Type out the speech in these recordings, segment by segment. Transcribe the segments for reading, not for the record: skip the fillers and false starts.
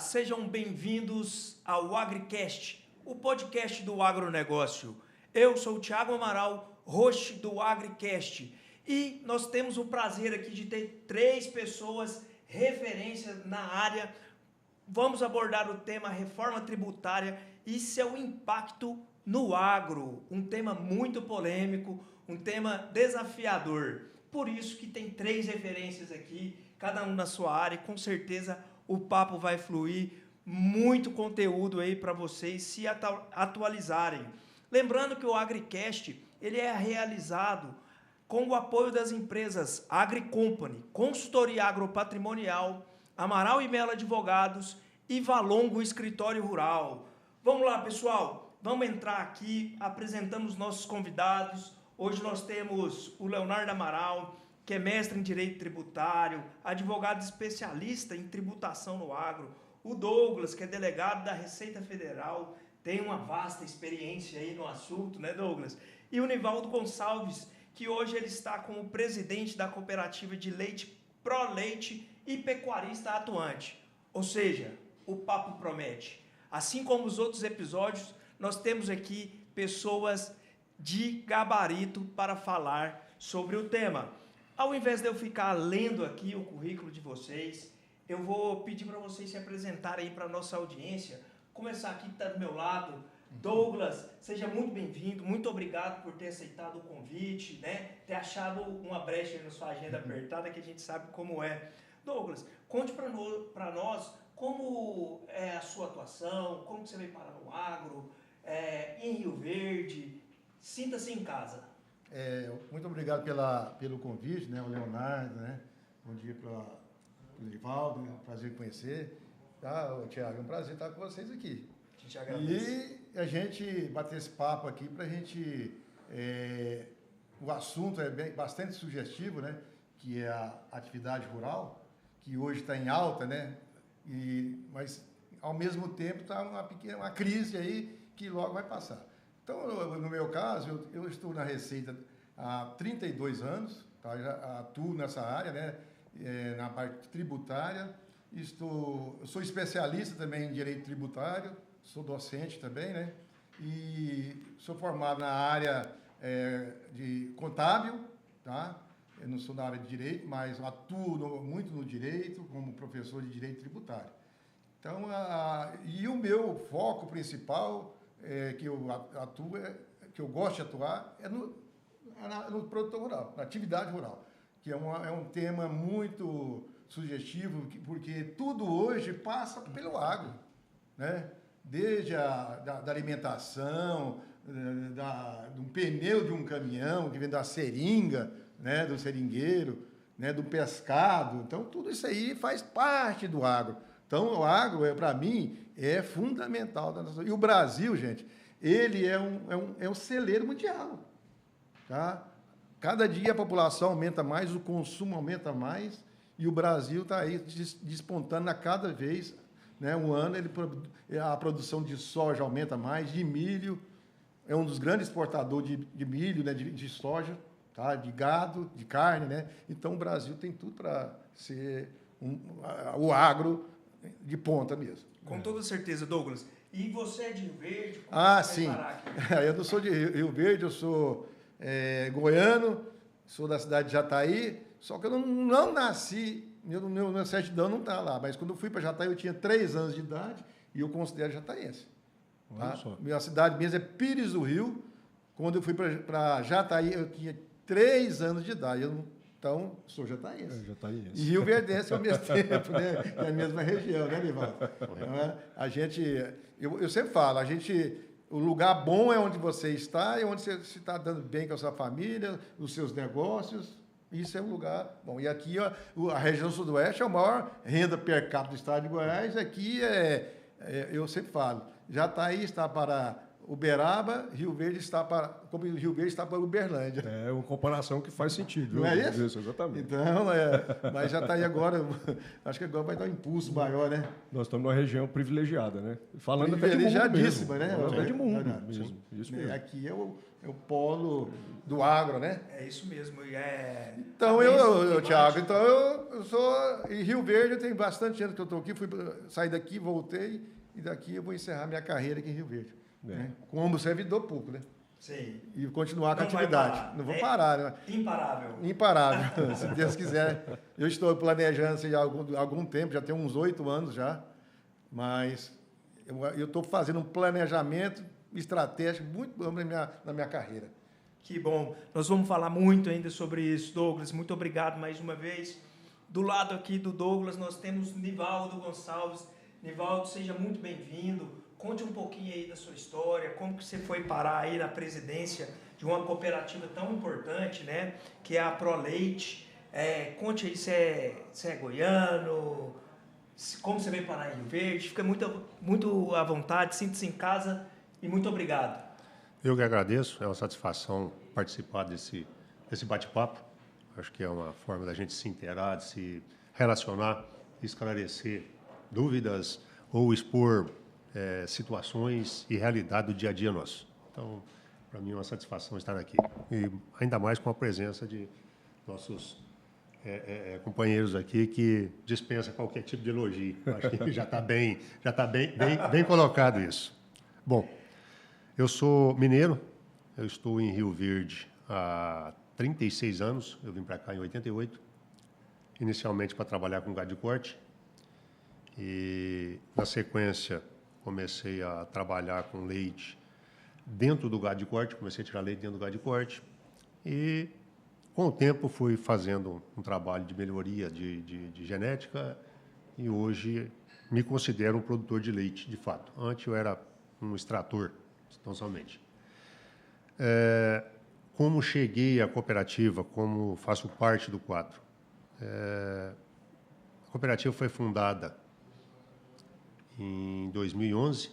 sejam bem-vindos ao AgriCast, o podcast do agronegócio. Eu sou o Thiago Amaral, host do AgriCast, e nós temos o prazer aqui de ter 3 pessoas referências na área. Vamos abordar o tema reforma tributária e seu impacto no agro, um tema muito polêmico, um tema desafiador. Por isso que tem 3 referências aqui, cada um na sua área, e com certeza o papo vai fluir, muito conteúdo aí para vocês se atualizarem. Lembrando que o AgriCast, ele é realizado com o apoio das empresas AgriCompany, Consultoria Agropatrimonial, Amaral e Mello Advogados e Valongo Escritório Rural. Vamos lá, pessoal, vamos entrar aqui, apresentamos nossos convidados. Hoje nós temos o Leonardo Amaral, que é mestre em Direito Tributário, advogado especialista em tributação no agro. O Douglas, que é delegado da Receita Federal, tem uma vasta experiência aí no assunto, né, Douglas? E o Nivaldo Gonçalves, que hoje ele está como presidente da cooperativa de leite ProLeite e pecuarista atuante. Ou seja, o papo promete. Assim como os outros episódios, nós temos aqui pessoas de gabarito para falar sobre o tema. Ao invés de eu ficar lendo aqui o currículo de vocês, eu vou pedir para vocês se apresentarem aí para a nossa audiência. Começar aqui que está do meu lado. Douglas, seja muito bem-vindo, muito obrigado por ter aceitado o convite, né? Ter achado uma brecha na sua agenda apertada, que a gente sabe como é. Douglas, conte para nós como é a sua atuação, como que você veio parar no agro, em Rio Verde. Sinta-se em casa. Muito obrigado pelo convite, né, o Leonardo, né? Bom dia para o Nivaldo, é um prazer conhecer. Thiago, é um prazer estar com vocês aqui. A gente agradece. E a gente bater esse papo aqui para a gente... o assunto é bastante sugestivo, né? Que é a atividade rural, que hoje está em alta, né? Mas, ao mesmo tempo, está uma crise aí que logo vai passar. Então, no meu caso, eu estou na Receita há 32 anos, tá? Já atuo nessa área, né? Na parte tributária. Eu sou especialista também em Direito Tributário, sou docente também, né? E sou formado na área de contábil, tá? Eu não sou da área de Direito, mas atuo muito no Direito, como professor de Direito Tributário. Então, e o meu foco principal... que eu atuo, que eu gosto de atuar, é no produtor rural, na atividade rural, que é um tema muito sugestivo, porque tudo hoje passa pelo agro, né? Desde da alimentação, do pneu de um caminhão, que vem da seringa, né? Do seringueiro, né? Do pescado. Então, tudo isso aí faz parte do agro. Então, o agro, para mim, é fundamental. E o Brasil, gente, ele é um celeiro mundial. Tá? Cada dia a população aumenta mais, o consumo aumenta mais, e o Brasil está aí despontando a cada vez. Né? Um ano a produção de soja aumenta mais, de milho, é um dos grandes exportadores de milho, né? de soja, tá? De gado, de carne. Né? Então, o Brasil tem tudo para ser o agro de ponta mesmo. Com toda certeza, Douglas. E você é de Rio Verde? Sim. Eu não sou de Rio Verde, eu sou goiano, sou da cidade de Jataí, só que eu não nasci, minha certidão não está lá, mas quando eu fui para Jataí eu tinha 3 anos de idade e eu considero jataense. Tá? Minha cidade mesmo é Pires do Rio. Quando eu fui para Jataí eu tinha 3 anos de idade. Então, sou jataense. E Rio Verdense ao mesmo tempo, né? É a mesma região, né, Nivaldo? Eu sempre falo, o lugar bom é onde você está e onde você se está dando bem com a sua família, os seus negócios. Isso é um lugar bom. E aqui, a região sudoeste é a maior renda per capita do estado de Goiás. Aqui eu sempre falo, Jataí está para Uberaba, Rio Verde está para, como o Rio Verde está para Uberlândia. É uma comparação que faz sentido. Não é isso? Isso, exatamente. Então, mas já está aí agora, acho que agora vai dar um impulso maior, né? Nós estamos numa região privilegiada, né? Falando até de mundo Privilegiadíssima, mesmo. né? Falando até de mundo Verdade. mesmo. Isso mesmo. Aqui é o polo do agro, né? É isso mesmo. Então, Thiago, então eu sou em Rio Verde, eu tenho bastante anos que eu estou aqui, saí daqui, voltei, e daqui eu vou encerrar minha carreira aqui em Rio Verde. Né? Como servidor público, né? Sim. E continuar com a Não vai atividade. parar. Não vou parar, né? Imparável. Imparável, se Deus quiser. Eu estou planejando assim, há algum tempo, já tem uns 8 anos já, mas eu estou fazendo um planejamento estratégico muito bom na minha carreira. Que bom. Nós vamos falar muito ainda sobre isso, Douglas. Muito obrigado mais uma vez. Do lado aqui do Douglas, nós temos Nivaldo Gonçalves. Nivaldo, seja muito bem-vindo. Conte um pouquinho aí da sua história, como que você foi parar aí na presidência de uma cooperativa tão importante, né? Que é a ProLeite. Conte aí se é goiano, como você veio parar em Rio Verde. Fica muito à vontade, sinta-se em casa e muito obrigado. Eu que agradeço, é uma satisfação participar desse bate-papo. Acho que é uma forma da gente se inteirar, de se relacionar, esclarecer dúvidas ou expor situações e realidade do dia a dia nosso. Então, para mim é uma satisfação estar aqui. E ainda mais com a presença de nossos companheiros aqui que dispensa qualquer tipo de elogio. Acho que já está bem colocado isso. Bom, eu sou mineiro, eu estou em Rio Verde há 36 anos, eu vim para cá em 88, inicialmente para trabalhar com gado de corte, e na sequência comecei a trabalhar com leite dentro do gado de corte, comecei a tirar leite dentro do gado de corte, e com o tempo fui fazendo um trabalho de melhoria de genética, e hoje me considero um produtor de leite, de fato. Antes eu era um extrator, tão somente. Como cheguei à cooperativa, como faço parte do quadro? A cooperativa foi fundada em 2011.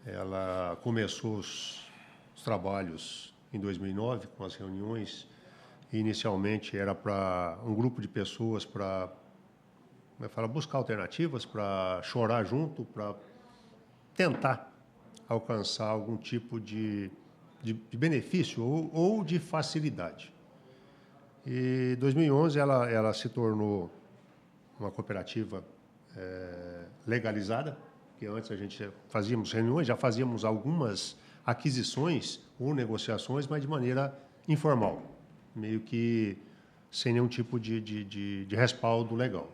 Ela começou os trabalhos em 2009, com as reuniões. Inicialmente era para um grupo de pessoas para buscar alternativas, para chorar junto, para tentar alcançar algum tipo de benefício ou de facilidade. E em 2011 ela se tornou uma cooperativa legalizada, que antes a gente fazíamos reuniões, já fazíamos algumas aquisições ou negociações, mas de maneira informal, meio que sem nenhum tipo de respaldo legal.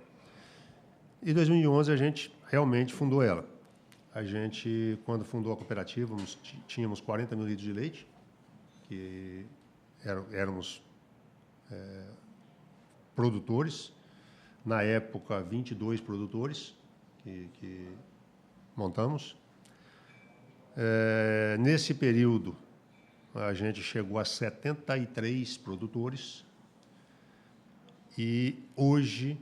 Em 2011 a gente realmente fundou ela. A gente, quando fundou a cooperativa, tínhamos 40 mil litros de leite, que éramos produtores. Na época, 22 produtores que montamos. Nesse período, a gente chegou a 73 produtores e hoje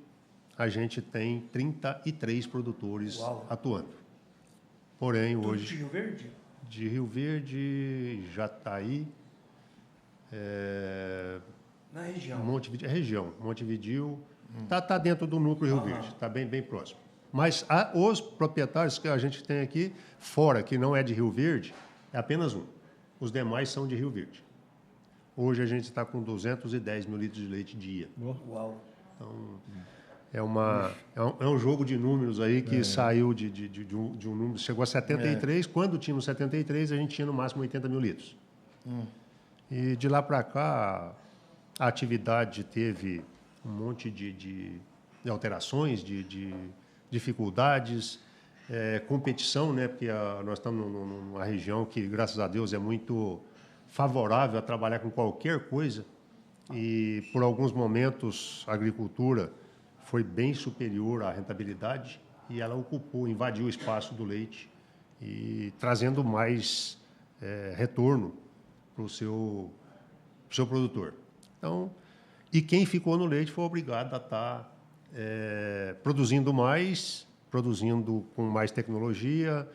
a gente tem 33 produtores Uau. atuando. Porém, Tudo hoje... de Rio Verde? De Rio Verde, Jataí, Na região. região, Montevidéu, tá dentro do núcleo Rio Verde, está bem próximo. Mas os proprietários que a gente tem aqui, fora, que não é de Rio Verde, é apenas um. Os demais são de Rio Verde. Hoje a gente está com 210 mil litros de leite dia. Uau. Então, é um jogo de números aí que saiu de um número, chegou a 73, quando tínhamos 73, a gente tinha no máximo 80 mil litros. E de lá para cá, a atividade teve um monte de alterações, de dificuldades, competição, né? Porque nós estamos numa região que, graças a Deus, é muito favorável a trabalhar com qualquer coisa, e por alguns momentos a agricultura foi bem superior à rentabilidade e ela invadiu o espaço do leite e trazendo mais retorno para o seu produtor. Então, e quem ficou no leite foi obrigado a estar produzindo mais, produzindo com mais tecnologia,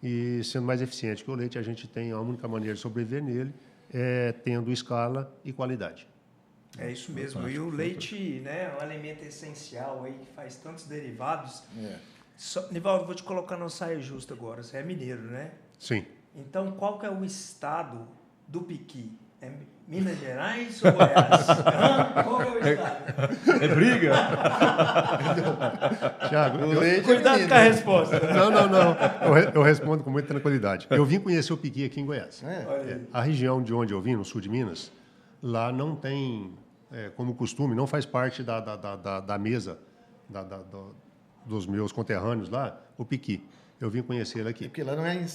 e sendo mais eficiente que o leite, a gente tem a única maneira de sobreviver nele é tendo escala e qualidade. É isso mesmo. E o leite, né, é um alimento essencial aí que faz tantos derivados. Nivaldo, vou te colocar na saia justa agora. Você é mineiro, né? Sim. Então, qual que é o estado do piqui? É Minas Gerais ou Goiás? Qual é o estado? É briga? Tiago, Cuidado com a resposta. não. Eu respondo com muita tranquilidade. Eu vim conhecer o piqui aqui em Goiás. A região de onde eu vim, no sul de Minas, lá não tem, como costume, não faz parte da mesa dos meus conterrâneos lá, o piqui. Eu vim conhecer ele aqui. Porque lá não é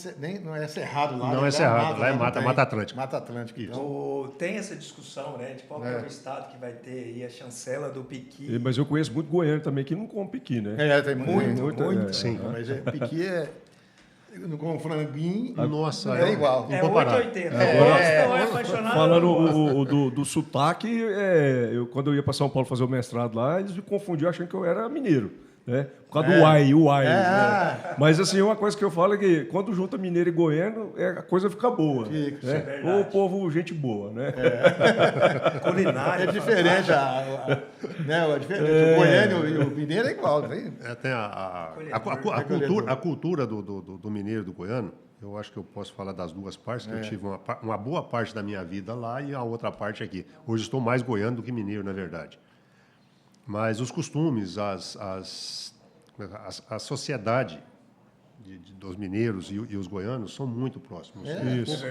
cerrado lá. Não é cerrado, lá é Mata Atlântica. Mata Atlântica. Então, tem essa discussão, né, de qual que é o estado que vai ter aí a chancela do piqui. Mas eu conheço muito goiano também que não come piqui, né? Tem muito. Sim. Mas piqui com franguinho, Nossa, é igual. É incomparável. 880. Gosta ou é apaixonado? Falando do sotaque, quando eu ia para São Paulo fazer o mestrado lá, eles me confundiam achando que eu era mineiro. Né? Por causa do uai. Né? Mas assim, uma coisa que eu falo é que quando junta mineiro e goiano, a coisa fica boa. Né? Ou o povo, gente boa, né? Culinária. É diferente, o goiano e o mineiro é igual. Tem A cultura do mineiro e do goiano, eu acho que eu posso falar das duas partes, que eu tive uma boa parte da minha vida lá e a outra parte aqui. Hoje estou mais goiano do que mineiro, na verdade. Mas os costumes, a sociedade dos mineiros e os goianos são muito próximos.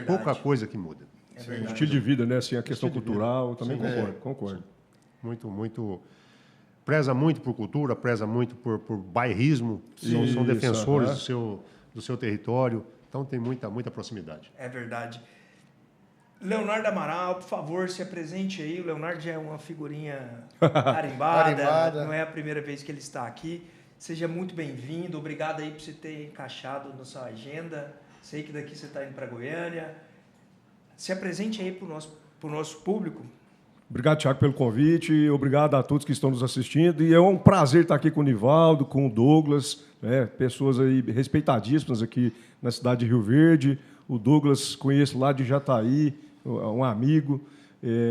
Pouca coisa que muda. O estilo de vida, né? Assim, a questão cultural, também concordo. Muito. Preza muito por cultura, preza muito por bairrismo, são defensores do seu território, então tem muita proximidade. É verdade. Leonardo Amaral, por favor, se apresente aí. O Leonardo já é uma figurinha carimbada, não é a primeira vez que ele está aqui. Seja muito bem-vindo, obrigado aí por você ter encaixado na sua agenda. Sei que daqui você está indo para Goiânia. Se apresente aí para o nosso público. Obrigado, Thiago, pelo convite. Obrigado a todos que estão nos assistindo. E é um prazer estar aqui com o Nivaldo, com o Douglas, né? Pessoas aí respeitadíssimas aqui na cidade de Rio Verde. O Douglas conheço lá de Jataí, um amigo,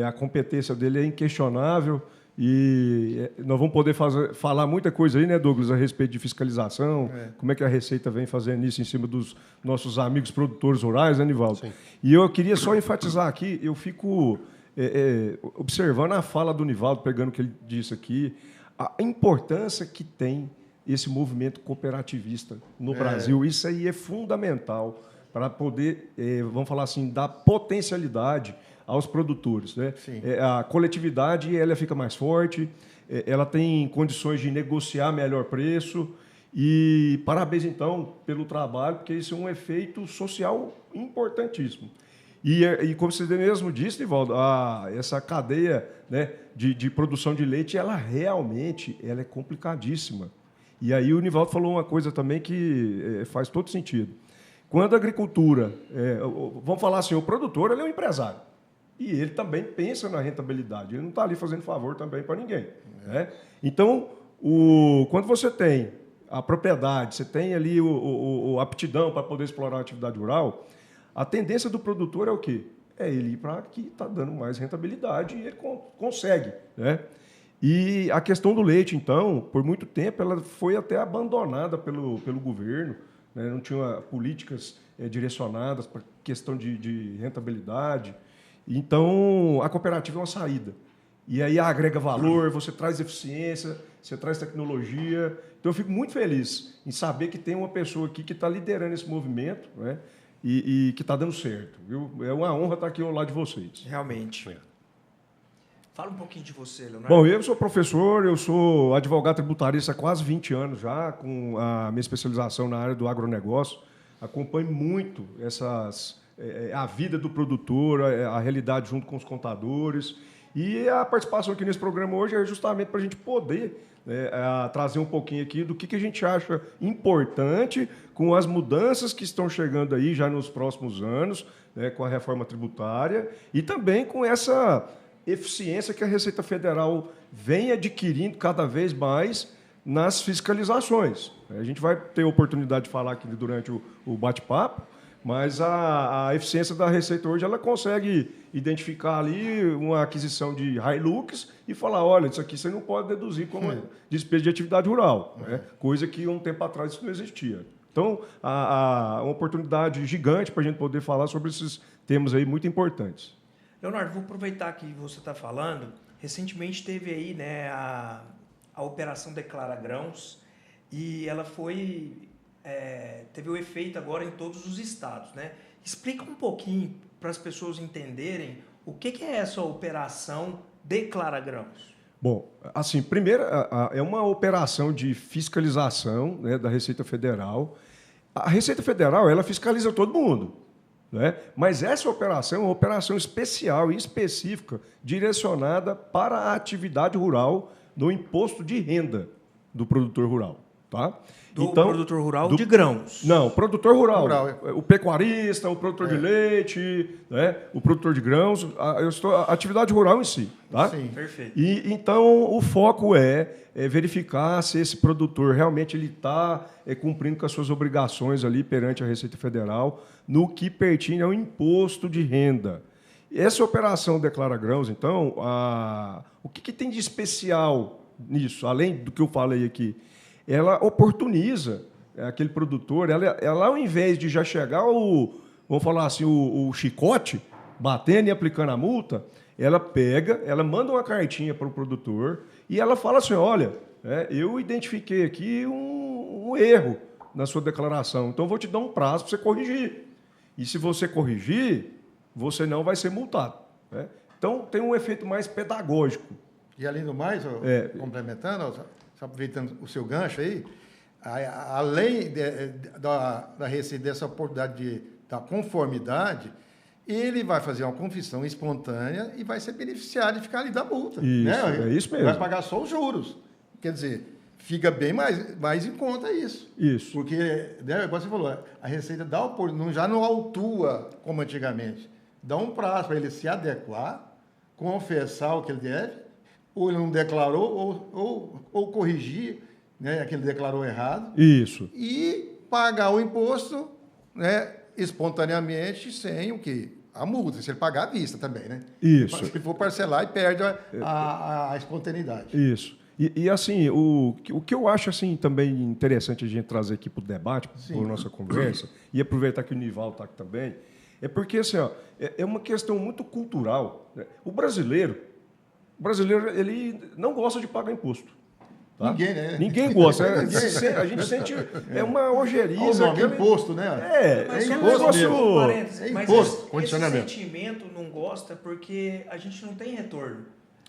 a competência dele é inquestionável e nós vamos poder falar muita coisa aí, né, Douglas, a respeito de fiscalização, como é que a Receita vem fazendo isso em cima dos nossos amigos produtores rurais, né, Nivaldo? Sim. E eu queria só enfatizar aqui, eu fico observando a fala do Nivaldo, pegando o que ele disse aqui, a importância que tem esse movimento cooperativista no Brasil, isso aí é fundamental para poder, vamos falar assim, dar potencialidade aos produtores. Né? A coletividade ela fica mais forte, ela tem condições de negociar melhor preço e parabéns, então, pelo trabalho, porque isso é um efeito social importantíssimo. E como você mesmo disse, Nivaldo, essa cadeia, né, de produção de leite, ela realmente é complicadíssima. E aí o Nivaldo falou uma coisa também que faz todo sentido. Quando a agricultura, vamos falar assim, o produtor ele é um empresário. E ele também pensa na rentabilidade. Ele não está ali fazendo favor também para ninguém. Né? Então, quando você tem a propriedade, você tem ali a aptidão para poder explorar a atividade rural, a tendência do produtor é o quê? É ele ir para que está dando mais rentabilidade e ele consegue. Né? E a questão do leite, então, por muito tempo, ela foi até abandonada pelo governo. Não tinha políticas direcionadas para questão de rentabilidade. Então, a cooperativa é uma saída. E aí agrega valor, você traz eficiência, você traz tecnologia. Então, eu fico muito feliz em saber que tem uma pessoa aqui que está liderando esse movimento, né? E que está dando certo. Viu? É uma honra estar aqui ao lado de vocês. Realmente. Fala um pouquinho de você, Leonardo. Bom, eu sou professor, eu sou advogado tributarista há quase 20 anos já, com a minha especialização na área do agronegócio. Acompanho muito a vida do produtor, a realidade junto com os contadores. E a participação aqui nesse programa hoje é justamente para a gente poder trazer um pouquinho aqui do que a gente acha importante com as mudanças que estão chegando aí já nos próximos anos, né, com a reforma tributária e também com essa eficiência que a Receita Federal vem adquirindo cada vez mais nas fiscalizações. A gente vai ter oportunidade de falar aqui durante o bate-papo, mas a eficiência da Receita hoje ela consegue identificar ali uma aquisição de Hilux e falar, olha, isso aqui você não pode deduzir como despesa de atividade rural, né? Coisa que um tempo atrás isso não existia. Então, há uma oportunidade gigante para a gente poder falar sobre esses temas aí muito importantes. Leonardo, vou aproveitar que você está falando. Recentemente teve aí, né, a Operação Declara Grãos e ela teve o efeito agora em todos os estados, né? Explica um pouquinho para as pessoas entenderem o que é essa Operação Declara Grãos. Bom, assim, primeiro, é uma operação de fiscalização, né, da Receita Federal. A Receita Federal, ela fiscaliza todo mundo, né? Mas essa operação é uma operação especial e específica, direcionada para a atividade rural no imposto de renda do produtor rural. Tá? Do produtor rural de grãos. Não, produtor rural. O pecuarista, o produtor de leite, né? O produtor de grãos, a atividade rural em si. Tá? Sim, perfeito. E, então, o foco é verificar se esse produtor realmente está cumprindo com as suas obrigações ali perante a Receita Federal no que pertine ao imposto de renda. Essa operação Declara Grãos, então, o que tem de especial nisso, além do que eu falei aqui? Ela oportuniza aquele produtor, ela ao invés de já chegar vamos falar assim, o chicote, batendo e aplicando a multa, ela manda uma cartinha para o produtor e ela fala assim, olha, eu identifiquei aqui um erro na sua declaração, então vou te dar um prazo para você corrigir. E se você corrigir, você não vai ser multado. Né? Então, tem um efeito mais pedagógico. E, além do mais, complementando, só aproveitando o seu gancho aí, além da Receita dessa oportunidade da conformidade, ele vai fazer uma confissão espontânea e vai ser beneficiado de ficar ali da multa. Isso, né? É isso mesmo. Vai pagar só os juros. Quer dizer, fica bem mais em conta isso. Isso. Porque, né, igual você falou, a Receita já não autua como antigamente. Dá um prazo para ele se adequar, confessar o que ele deve, ou ele não declarou, ou corrigir, né, que ele declarou errado. Isso. E pagar o imposto, né, espontaneamente, sem o quê? A multa, se ele pagar à vista também, né? Isso. Se for parcelar, e perde a espontaneidade. Isso. E assim, o que eu acho assim, também interessante a gente trazer aqui para o debate, para a nossa conversa, e aproveitar que o Nivaldo está aqui também, é porque assim, é uma questão muito cultural. Né? O brasileiro, ele não gosta de pagar imposto. Tá? Ninguém, né? Ninguém gosta. A gente sente uma ojeriza. É imposto, né? Mas é imposto. É Mas imposto, esse condicionamento. sentimento não gosta porque a gente não tem retorno.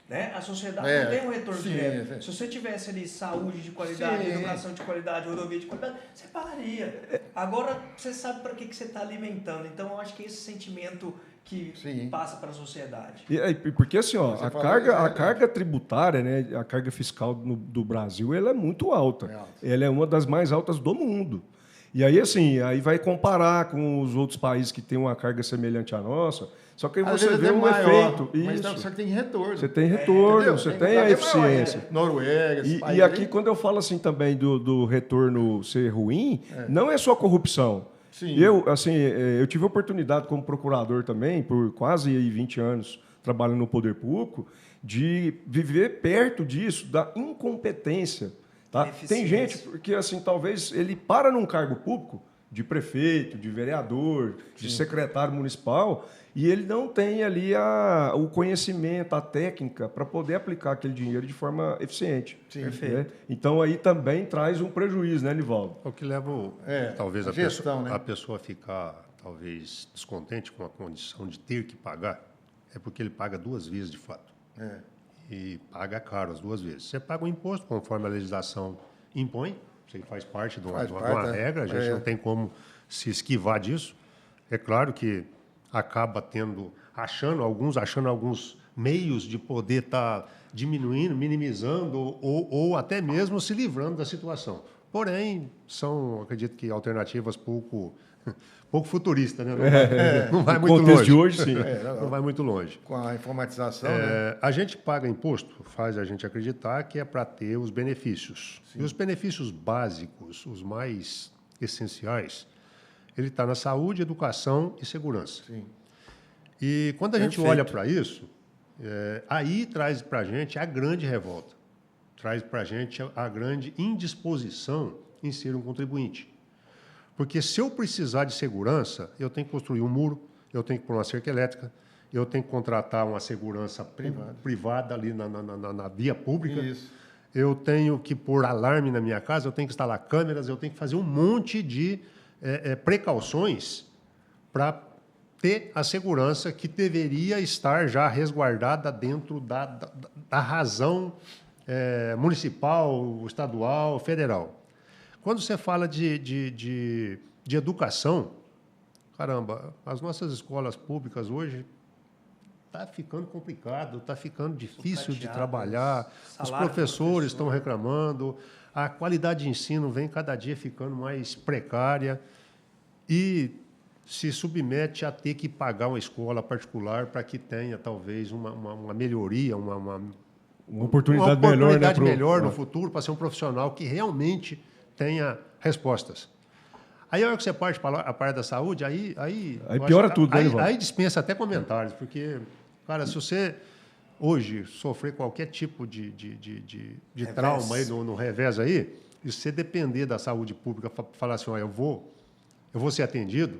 Né? A sociedade É, não tem um retorno sim, direto. é. Se você tivesse ali saúde de qualidade, Sim. educação de qualidade, rodovia de qualidade, você pagaria. Agora, você sabe para que você está alimentando. Então, eu acho que esse sentimento que passa para a sociedade. Porque assim, a carga tributária, né, a carga fiscal do Brasil, ela é muito alta. Ela é uma das mais altas do mundo. E aí, assim, aí vai comparar com os outros países que têm uma carga semelhante à nossa, só que aí você vê um efeito. Mas só que tem retorno. Você tem retorno, você tem a eficiência. Noruega, e aqui, quando eu falo assim também do retorno ser ruim, não é só corrupção. Sim. Eu tive a oportunidade como procurador também, por quase 20 anos trabalhando no poder público, de viver perto disso, da incompetência. Tá? Tem gente que, assim, talvez ele para num cargo público, de prefeito, de vereador, de secretário municipal, e ele não tem ali o conhecimento, a técnica para poder aplicar aquele dinheiro de forma eficiente. Sim. Perfeito. Né? Então, aí também traz um prejuízo, né, Nivaldo? O que leva, talvez, a gestão, a pessoa a ficar, talvez, descontente com a condição de ter que pagar, é porque ele paga duas vezes, de fato. E paga caro as duas vezes. Você paga o imposto conforme a legislação impõe, você faz parte de uma regra, a gente não tem como se esquivar disso. É claro que acaba achando alguns meios de poder estar diminuindo, minimizando ou até mesmo se livrando da situação. Porém, acredito que alternativas pouco pouco futurista, né? Não vai No muito contexto longe. de hoje, sim. Não vai muito longe. Com a informatização, né? A gente paga imposto, faz a gente acreditar que é para ter os benefícios. E os benefícios básicos, os mais essenciais, ele está na saúde, educação e segurança. Sim. E quando a gente Perfeito. olha para isso, aí traz para a gente a grande revolta, traz para a gente a grande indisposição em ser um contribuinte. Porque se eu precisar de segurança, eu tenho que construir um muro, eu tenho que pôr uma cerca elétrica, eu tenho que contratar uma segurança privada ali na via pública. Isso. Eu tenho que pôr alarme na minha casa, eu tenho que instalar câmeras, eu tenho que fazer um monte de precauções para ter a segurança que deveria estar já resguardada dentro da razão municipal, estadual, federal. Quando você fala de educação, caramba, as nossas escolas públicas hoje está ficando complicado, está ficando difícil de trabalhar, os professores estão reclamando, a qualidade de ensino vem cada dia ficando mais precária e se submete a ter que pagar uma escola particular para que tenha, talvez, uma melhoria, uma oportunidade melhor no futuro para ser um profissional que realmente tenha respostas. Aí, a hora que você parte para a parte da saúde, aí piora tudo, né, aí dispensa até comentários, porque, cara, se você hoje sofrer qualquer tipo de trauma aí no revés aí, e você depender da saúde pública, falar assim, ó, eu vou ser atendido,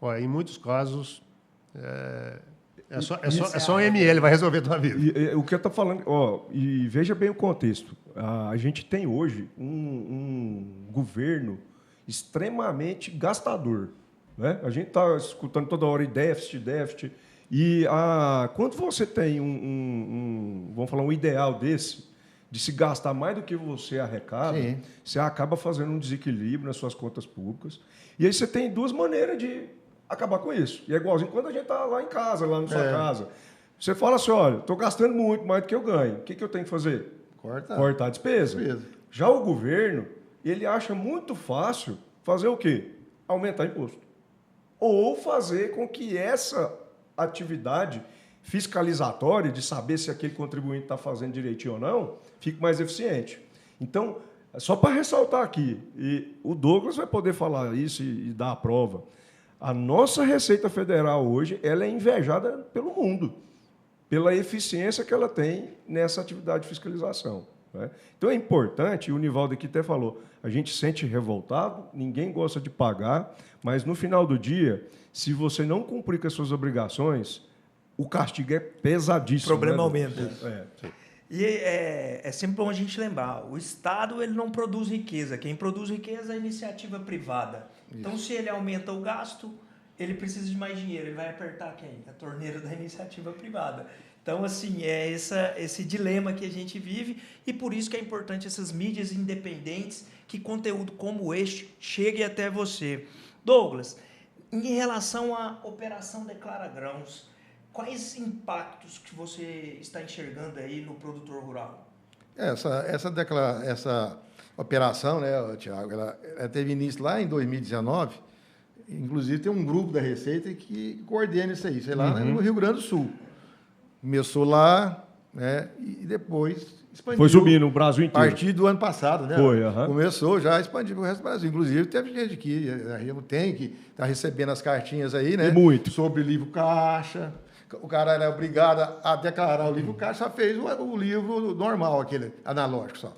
ó, em muitos casos é só um ML, vai resolver a tua vida. O que eu estou falando, e veja bem o contexto. A gente tem hoje um governo extremamente gastador, né? A gente está escutando toda hora déficit. E quando você tem vamos falar, um ideal desse, de se gastar mais do que você arrecada, Sim. você acaba fazendo um desequilíbrio nas suas contas públicas. E aí você tem duas maneiras de acabar com isso. E é igualzinho quando a gente está lá em casa, lá na sua casa. Você fala assim, olha, estou gastando muito mais do que eu ganho. O que eu tenho que fazer? Cortar a despesa. Já o governo, ele acha muito fácil fazer o quê? Aumentar imposto. Ou fazer com que essa atividade fiscalizatória, de saber se aquele contribuinte está fazendo direitinho ou não, fique mais eficiente. Então, só para ressaltar aqui, e o Douglas vai poder falar isso e dar a prova, a nossa Receita Federal hoje ela é invejada pelo mundo, pela eficiência que ela tem nessa atividade de fiscalização, né? Então é importante, e o Nivaldo aqui até falou, a gente se sente revoltado, ninguém gosta de pagar, mas no final do dia, se você não cumprir com as suas obrigações, o castigo é pesadíssimo. O problema né? aumenta. E é sempre bom a gente lembrar, o Estado ele não produz riqueza, quem produz riqueza é a iniciativa privada. Isso. Então, se ele aumenta o gasto, ele precisa de mais dinheiro, ele vai apertar quem? A torneira da iniciativa privada. Então, assim, é esse dilema que a gente vive e por isso que é importante essas mídias independentes, que conteúdo como este chegue até você. Douglas, em relação à Operação Declara Grãos, quais impactos que você está enxergando aí no produtor rural? Essa operação, né, Tiago, ela teve início lá em 2019. Inclusive, tem um grupo da Receita que coordena isso aí, sei lá, né, no Rio Grande do Sul. Começou lá, né, e depois expandiu. Foi subir no Brasil inteiro. A partir do ano passado, né? Foi, Começou já a expandir para o resto do Brasil. Inclusive, teve gente aqui, a Remo tem, que está recebendo as cartinhas aí, né? E muito. Sobre livro caixa. O cara era obrigado a declarar o livro caixa, só fez o livro normal, aquele analógico só.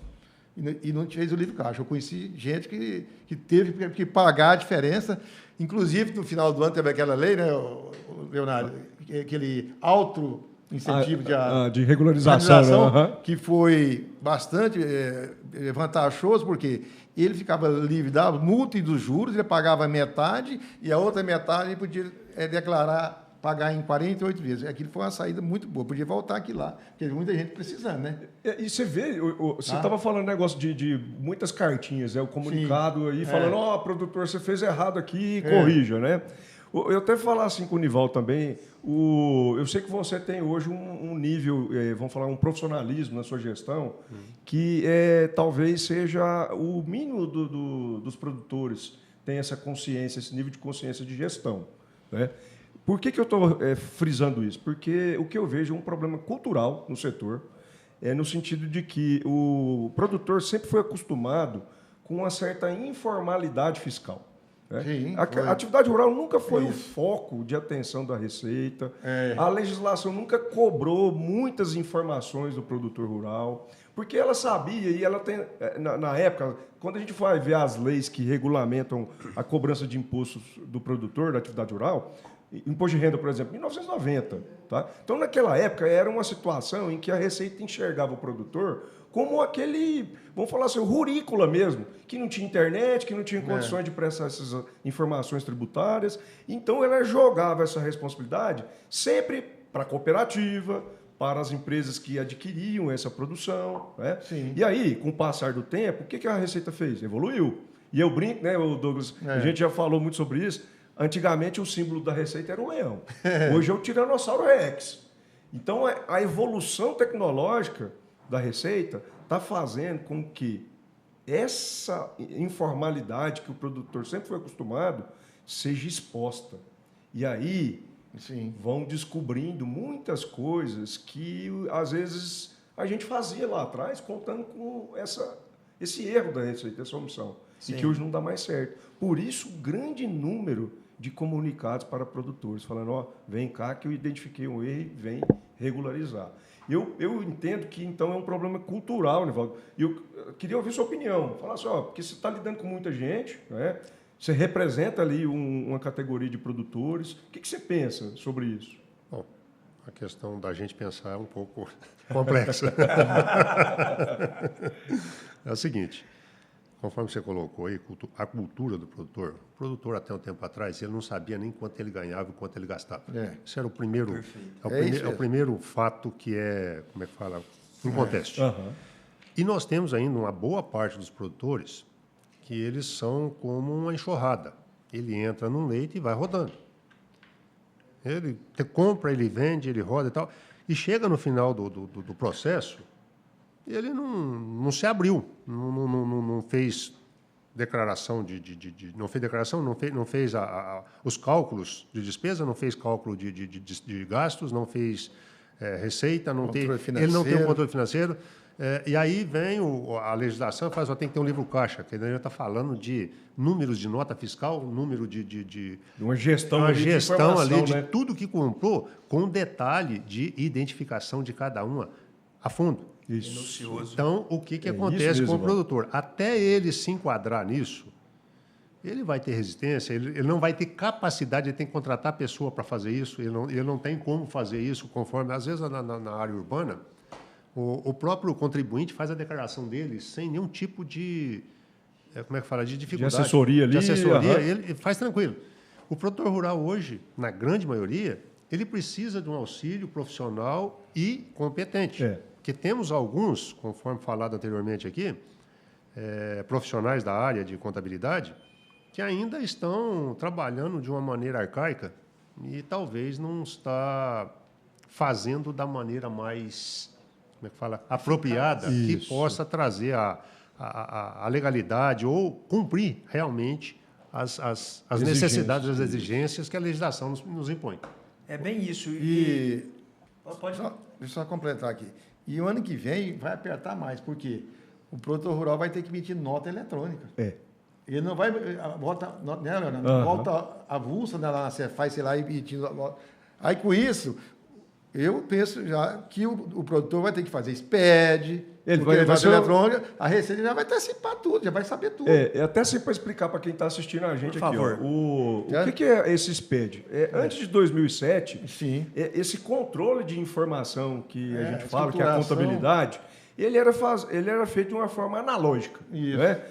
E não fez o livro caixa. Eu conheci gente que teve que pagar a diferença. Inclusive, no final do ano, teve aquela lei, né, Leonardo? Aquele incentivo de regularização, né? Que foi bastante vantajoso, porque ele ficava livre da multa e dos juros, ele pagava metade, e a outra metade ele podia pagar em 48 vezes. Aquilo foi uma saída muito boa. Podia voltar aqui lá, porque muita gente precisando, né? E você vê, você estava falando negócio de muitas cartinhas, o comunicado aí, falando, produtor, você fez errado aqui, corrija, né? Eu até falar assim com o Nivaldo também, eu sei que você tem hoje um nível, vamos falar, um profissionalismo na sua gestão, que talvez seja o mínimo dos produtores tem essa consciência, esse nível de consciência de gestão, né? Por que eu estou frisando isso? Porque o que eu vejo é um problema cultural no setor, no sentido de que o produtor sempre foi acostumado com uma certa informalidade fiscal, né? Sim, A atividade rural nunca foi o foco de atenção da Receita. A legislação nunca cobrou muitas informações do produtor rural, porque ela sabia, e ela tem, na época, quando a gente vai ver as leis que regulamentam a cobrança de impostos do produtor da atividade rural, imposto de renda, por exemplo, em 1990. Tá? Então, naquela época, era uma situação em que a Receita enxergava o produtor como aquele, vamos falar assim, o rurícola mesmo, que não tinha internet, que não tinha condições de prestar essas informações tributárias. Então, ela jogava essa responsabilidade sempre para a cooperativa, para as empresas que adquiriam essa produção. Né? Sim. E aí, com o passar do tempo, o que a Receita fez? Evoluiu. E eu brinco, né, Douglas? A gente já falou muito sobre isso. Antigamente, o símbolo da Receita era o leão. Hoje é o Tiranossauro Rex. Então, a evolução tecnológica da Receita está fazendo com que essa informalidade que o produtor sempre foi acostumado seja exposta. E aí vão descobrindo muitas coisas que, às vezes, a gente fazia lá atrás, contando com esse erro da Receita, essa omissão, e que hoje não dá mais certo. Por isso, o grande número de comunicados para produtores, falando, vem cá que eu identifiquei um erro e vem regularizar. Eu entendo que, então, é um problema cultural, Nivaldo. E eu queria ouvir sua opinião. Falar assim, porque você está lidando com muita gente, né? Você representa ali uma categoria de produtores. O que você pensa sobre isso? Bom, a questão da gente pensar é um pouco complexa. É o seguinte, conforme você colocou aí, a cultura do produtor. O produtor, até um tempo atrás, ele não sabia nem quanto ele ganhava e quanto ele gastava. Isso era o primeiro, o primeiro fato que como é que fala, um contexto. E nós temos ainda uma boa parte dos produtores que eles são como uma enxurrada. Ele entra no leite e vai rodando. Ele compra, ele vende, ele roda e tal. E chega no final do processo, ele não se abriu, não fez declaração não fez declaração, não fez os cálculos de despesa, não fez cálculo de gastos, não fez receita, ele não tem um controle financeiro. E aí vem a legislação e faz, tem que ter um livro caixa, que a gente está falando de números de nota fiscal, número de uma gestão ali de né? tudo que comprou, com detalhe de identificação de cada uma a fundo. Isso. Então, o que acontece com o produtor? Até ele se enquadrar nisso, ele vai ter resistência, ele não vai ter capacidade, ele tem que contratar pessoa para fazer isso, ele não tem como fazer isso conforme, às vezes, na área urbana, o próprio contribuinte faz a declaração dele sem nenhum tipo de, como é que fala, de dificuldade. De assessoria ali. Ele faz tranquilo. O produtor rural hoje, na grande maioria, ele precisa de um auxílio profissional e competente. Porque temos alguns, conforme falado anteriormente aqui, profissionais da área de contabilidade, que ainda estão trabalhando de uma maneira arcaica e talvez não está fazendo da maneira mais, como é que fala, apropriada, que possa trazer a legalidade ou cumprir realmente as necessidades, as exigências que a legislação nos impõe. É bem isso. Pode Deixa eu só completar aqui. E o ano que vem vai apertar mais, porque o produtor rural vai ter que emitir nota eletrônica. Ele não vai volta avulsa lá na Cefaz, sei lá, emitindo. Aí, com isso, eu penso já que o produtor vai ter que fazer SPED, ele vai fazer eletrônica, a Receita já vai antecipar tudo, já vai saber tudo. Até assim para explicar para quem está assistindo a gente Por aqui, favor. o que é esse SPED? Antes de 2007, esse controle de informação que a gente fala, que é a contabilidade, ele era feito de uma forma analógica. Né?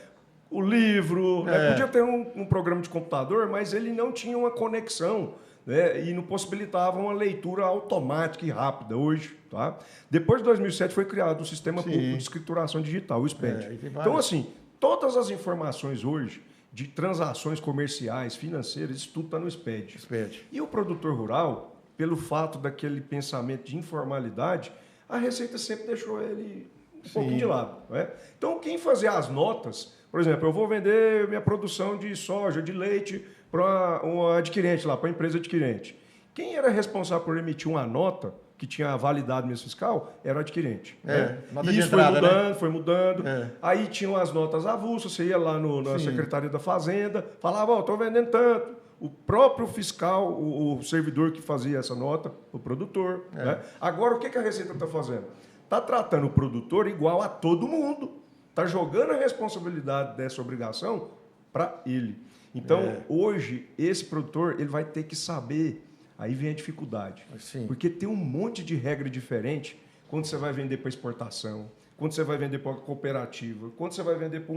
O livro, podia ter um programa de computador, mas ele não tinha uma conexão, né? E não possibilitava uma leitura automática e rápida hoje. Tá? Depois de 2007 foi criado o Sistema Público de Escrituração Digital, o SPED. Então, assim, todas as informações hoje de transações comerciais, financeiras, isso tudo está no SPED. E o produtor rural, pelo fato daquele pensamento de informalidade, a Receita sempre deixou ele um pouquinho de lado. Né? Então, quem fazia as notas, por exemplo, eu vou vender minha produção de soja, de leite para um adquirente lá, para a empresa adquirente. Quem era responsável por emitir uma nota que tinha validade mês fiscal era o adquirente. Né? Nota de Isso entrada, foi mudando. É. Aí tinham as notas avulsas, você ia lá na Secretaria da Fazenda, falava, estou vendendo tanto. O próprio fiscal, o servidor que fazia essa nota, o produtor. Né? Agora, o que a Receita está fazendo? Está tratando o produtor igual a todo mundo. Está jogando a responsabilidade dessa obrigação para ele. Então, hoje, esse produtor ele vai ter que saber. Aí vem a dificuldade. Sim. Porque tem um monte de regra diferente quando você vai vender para exportação, quando você vai vender para uma cooperativa, quando você vai vender para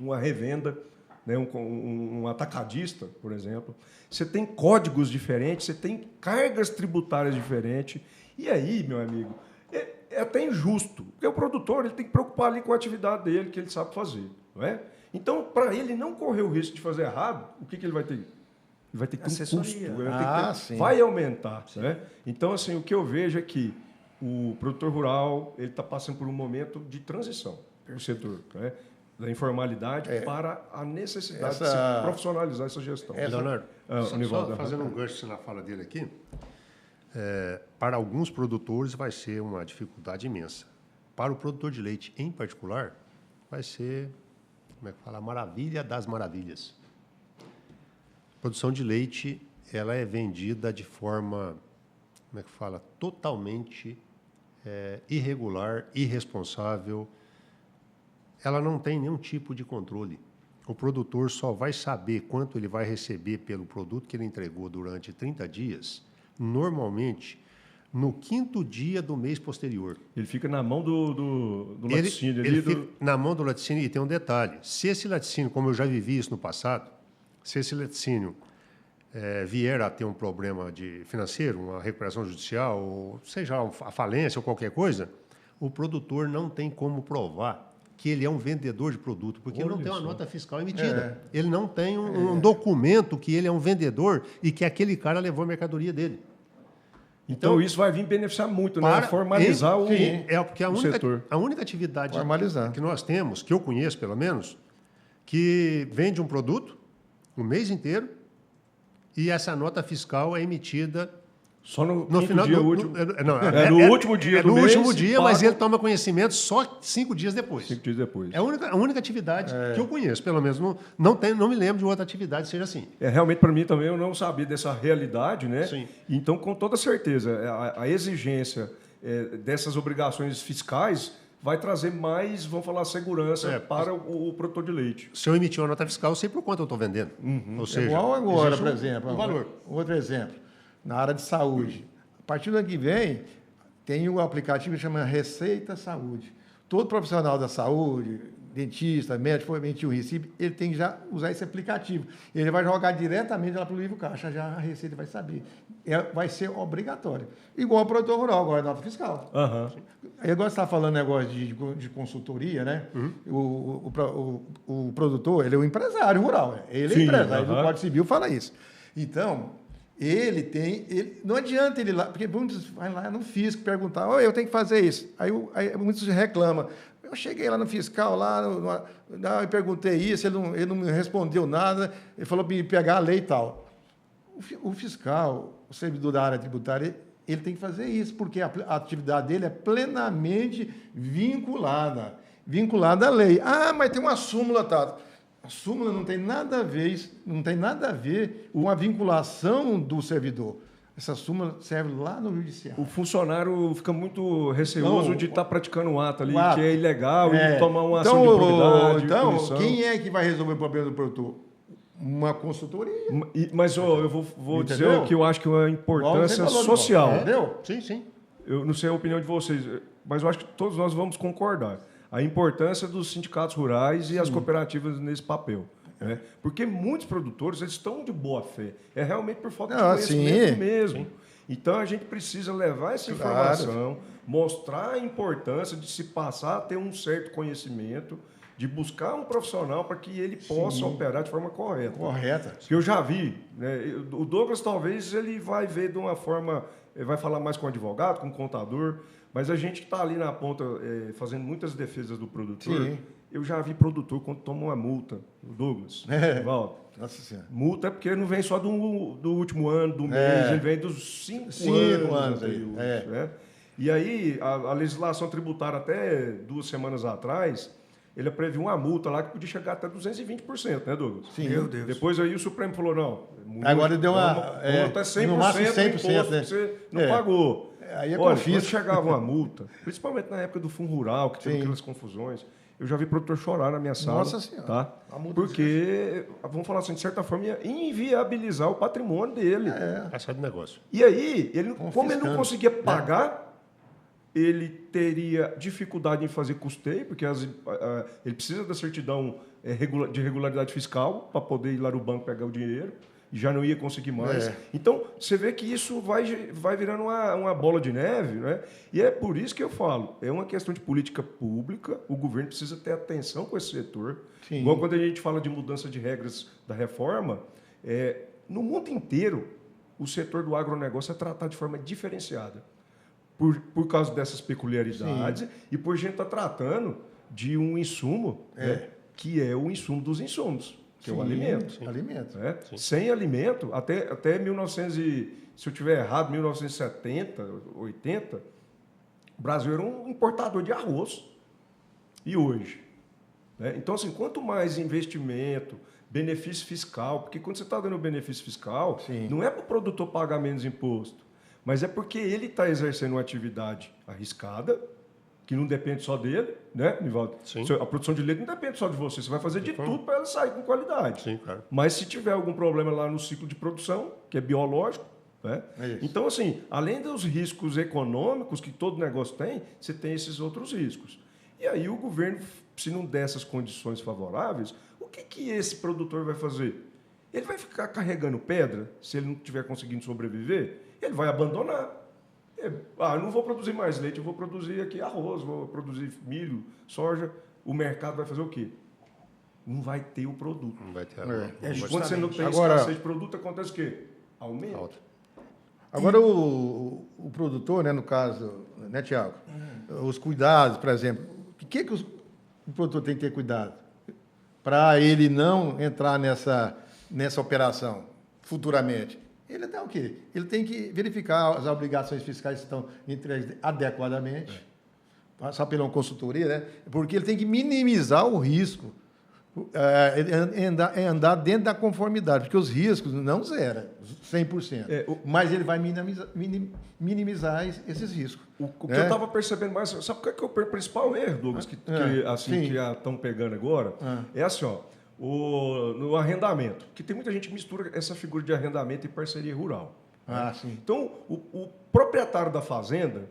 uma revenda, né, um atacadista, por exemplo. Você tem códigos diferentes, você tem cargas tributárias diferentes. E aí, meu amigo, é até injusto. Porque o produtor ele tem que preocupar ali com a atividade dele, que ele sabe fazer. Não é? Então, para ele não correr o risco de fazer errado, o que ele vai ter? Ele vai ter que ter um custo. Vai aumentar. Né? Então, assim, o que eu vejo é que o produtor rural ele está passando por um momento de transição no setor, né? Da informalidade para a necessidade de se profissionalizar essa gestão. Leonardo, só fazendo um gancho na fala dele aqui, para alguns produtores vai ser uma dificuldade imensa. Para o produtor de leite, em particular, vai ser, como é que fala, a maravilha das maravilhas. A produção de leite ela é vendida de forma, como é que fala, totalmente irregular, irresponsável. Ela não tem nenhum tipo de controle. O produtor só vai saber quanto ele vai receber pelo produto que ele entregou durante 30 dias, normalmente, no 5º dia do mês posterior. Ele fica na mão do laticínio. Ele fica na mão do laticínio e tem um detalhe. Se esse laticínio, como eu já vivi isso no passado, se esse laticínio vier a ter um problema financeiro, uma recuperação judicial, ou seja, a falência ou qualquer coisa, o produtor não tem como provar que ele é um vendedor de produto, porque ele não tem uma nota fiscal emitida. Ele não tem um documento que ele é um vendedor e que aquele cara levou a mercadoria dele. Então isso vai vir beneficiar muito, né? Formalizar o porque setor. A única atividade que nós temos, que eu conheço pelo menos, que vende um produto o mês inteiro e essa nota fiscal é emitida só no final dia último. No último dia do no mês. último dia, mas ele toma conhecimento só 5 dias depois. 5 dias depois. É a única atividade que eu conheço, pelo menos. Não me lembro de outra atividade que seja assim. Realmente, para mim também, eu não sabia dessa realidade, né? Sim. Então, com toda certeza, a exigência dessas obrigações fiscais vai trazer mais, vamos falar, segurança para o produtor de leite. Se eu emitir uma nota fiscal, eu sei por quanto eu estou vendendo. Ou seja, igual agora, por exemplo. Um valor. Outro exemplo. Na área de saúde. A partir do ano que vem, tem um aplicativo que chama Receita Saúde. Todo profissional da saúde, dentista, médico, for emitir o recibo, ele tem que já usar esse aplicativo. Ele vai jogar diretamente lá para o livro caixa, já a Receita vai saber. Vai ser obrigatório. Igual o produtor rural, agora é nota fiscal. Aí agora você está falando negócio de consultoria, né? O produtor, ele é o empresário rural. Ele é empresário, do Código Civil fala isso. Então, não adianta ele ir lá, porque muitos vai lá no fisco perguntar, eu tenho que fazer isso. Aí muitos reclamam. Eu cheguei lá no fiscal, eu perguntei isso, ele não me respondeu nada, ele falou para me pegar a lei e tal. O fiscal, o servidor da área tributária, ele tem que fazer isso, porque a atividade dele é plenamente vinculada à lei. Mas tem uma súmula, Tato. A súmula não tem nada a ver com a vinculação do servidor. Essa súmula serve lá no judiciário. O funcionário fica muito receoso de estar praticando um ato ali que é ilegal e tomar uma ação de probidade. Então, quem é que vai resolver o problema do produtor? Uma consultoria. Mas eu vou dizer o que eu acho que é uma importância social. Entendeu? Sim. Eu não sei a opinião de vocês, mas eu acho que todos nós vamos concordar. A importância dos sindicatos rurais e as cooperativas nesse papel. Né? Porque muitos produtores eles estão de boa fé. É realmente por falta de conhecimento mesmo. Sim. Então, a gente precisa levar essa informação, mostrar a importância de se passar a ter um certo conhecimento, de buscar um profissional para que ele possa operar de forma correta. Correta. Porque eu já vi, né? O Douglas talvez ele vai ver de uma forma vai falar mais com o advogado, com o contador, mas a gente que está ali na ponta fazendo muitas defesas do produtor, Sim. eu já vi produtor quando toma uma multa, o Douglas, Valdo. Nossa Senhora. Multa é porque não vem só do último ano, do mês, ele vem dos 5 anos aí. anteriores, né? E aí, a legislação tributária, até 2 semanas atrás, ele previu uma multa lá que podia chegar até 220%, né, Douglas? Sim. Meu Deus. Depois aí o Supremo falou, não. Agora ele deu uma... multa é 100%, no máximo 100%, imposto né? que você não pagou. Aí é Olha, confisco. quando chegava uma multa, principalmente na época do Fundo Rural, que teve Sim. aquelas confusões, eu já vi produtor chorar na minha sala. Nossa Senhora. Tá? A multa Porque, vamos falar assim, de certa forma, ia inviabilizar o patrimônio dele. Essa é do negócio. E aí, como ele não Confiscando, conseguia pagar, ele teria dificuldade em fazer custeio, porque ele precisa da certidão de regularidade fiscal para poder ir lá no banco pegar o dinheiro, e já não ia conseguir mais. Então, você vê que isso vai virando uma bola de neve, né? E é por isso que eu falo, é uma questão de política pública, o governo precisa ter atenção com esse setor. Sim. Igual quando a gente fala de mudança de regras da reforma, no mundo inteiro, o setor do agronegócio é tratado de forma diferenciada. Por causa dessas peculiaridades e por gente estar tratando de um insumo, né, que é o insumo dos insumos, que é o alimento. Alimento. Né? Sem alimento, até 1900, se eu tiver errado, 1970, 80, o Brasil era um importador de arroz. E hoje? Né? Então, assim, quanto mais investimento, benefício fiscal, porque quando você está dando benefício fiscal, não é para o produtor pagar menos imposto, mas é porque ele está exercendo uma atividade arriscada, que não depende só dele, né, Nivaldo? Sim. A produção de leite não depende só de você, você vai fazer de tudo para ela sair com qualidade. Sim, claro. Mas se tiver algum problema lá no ciclo de produção, que é biológico, né? Então, assim, além dos riscos econômicos que todo negócio tem, você tem esses outros riscos. E aí o governo, se não der essas condições favoráveis, o que esse produtor vai fazer? Ele vai ficar carregando pedra se ele não estiver conseguindo sobreviver? Ele vai abandonar. Eu não vou produzir mais leite, eu vou produzir aqui arroz, vou produzir milho, soja. O mercado vai fazer o quê? Não vai ter o produto. Não vai ter Quando você não tem Agora, escassez de produto, acontece o quê? Aumenta. alta. Agora, o produtor, né, no caso, né, Tiago? Os cuidados, por exemplo. O que o produtor tem que ter cuidado para ele não entrar nessa operação futuramente? Ele tem o quê? Ele tem que verificar as obrigações fiscais que estão entregues adequadamente, passar pela uma consultoria, né? Porque ele tem que minimizar o risco, andar dentro da conformidade, porque os riscos não zeram 100%, mas ele vai minimizar esses riscos. O que eu estava percebendo mais, sabe o que é o principal erro, Douglas, que estão pegando agora? É assim, ó. No arrendamento, que tem muita gente que mistura essa figura de arrendamento e parceria rural. Né? Sim. Então, o proprietário da fazenda,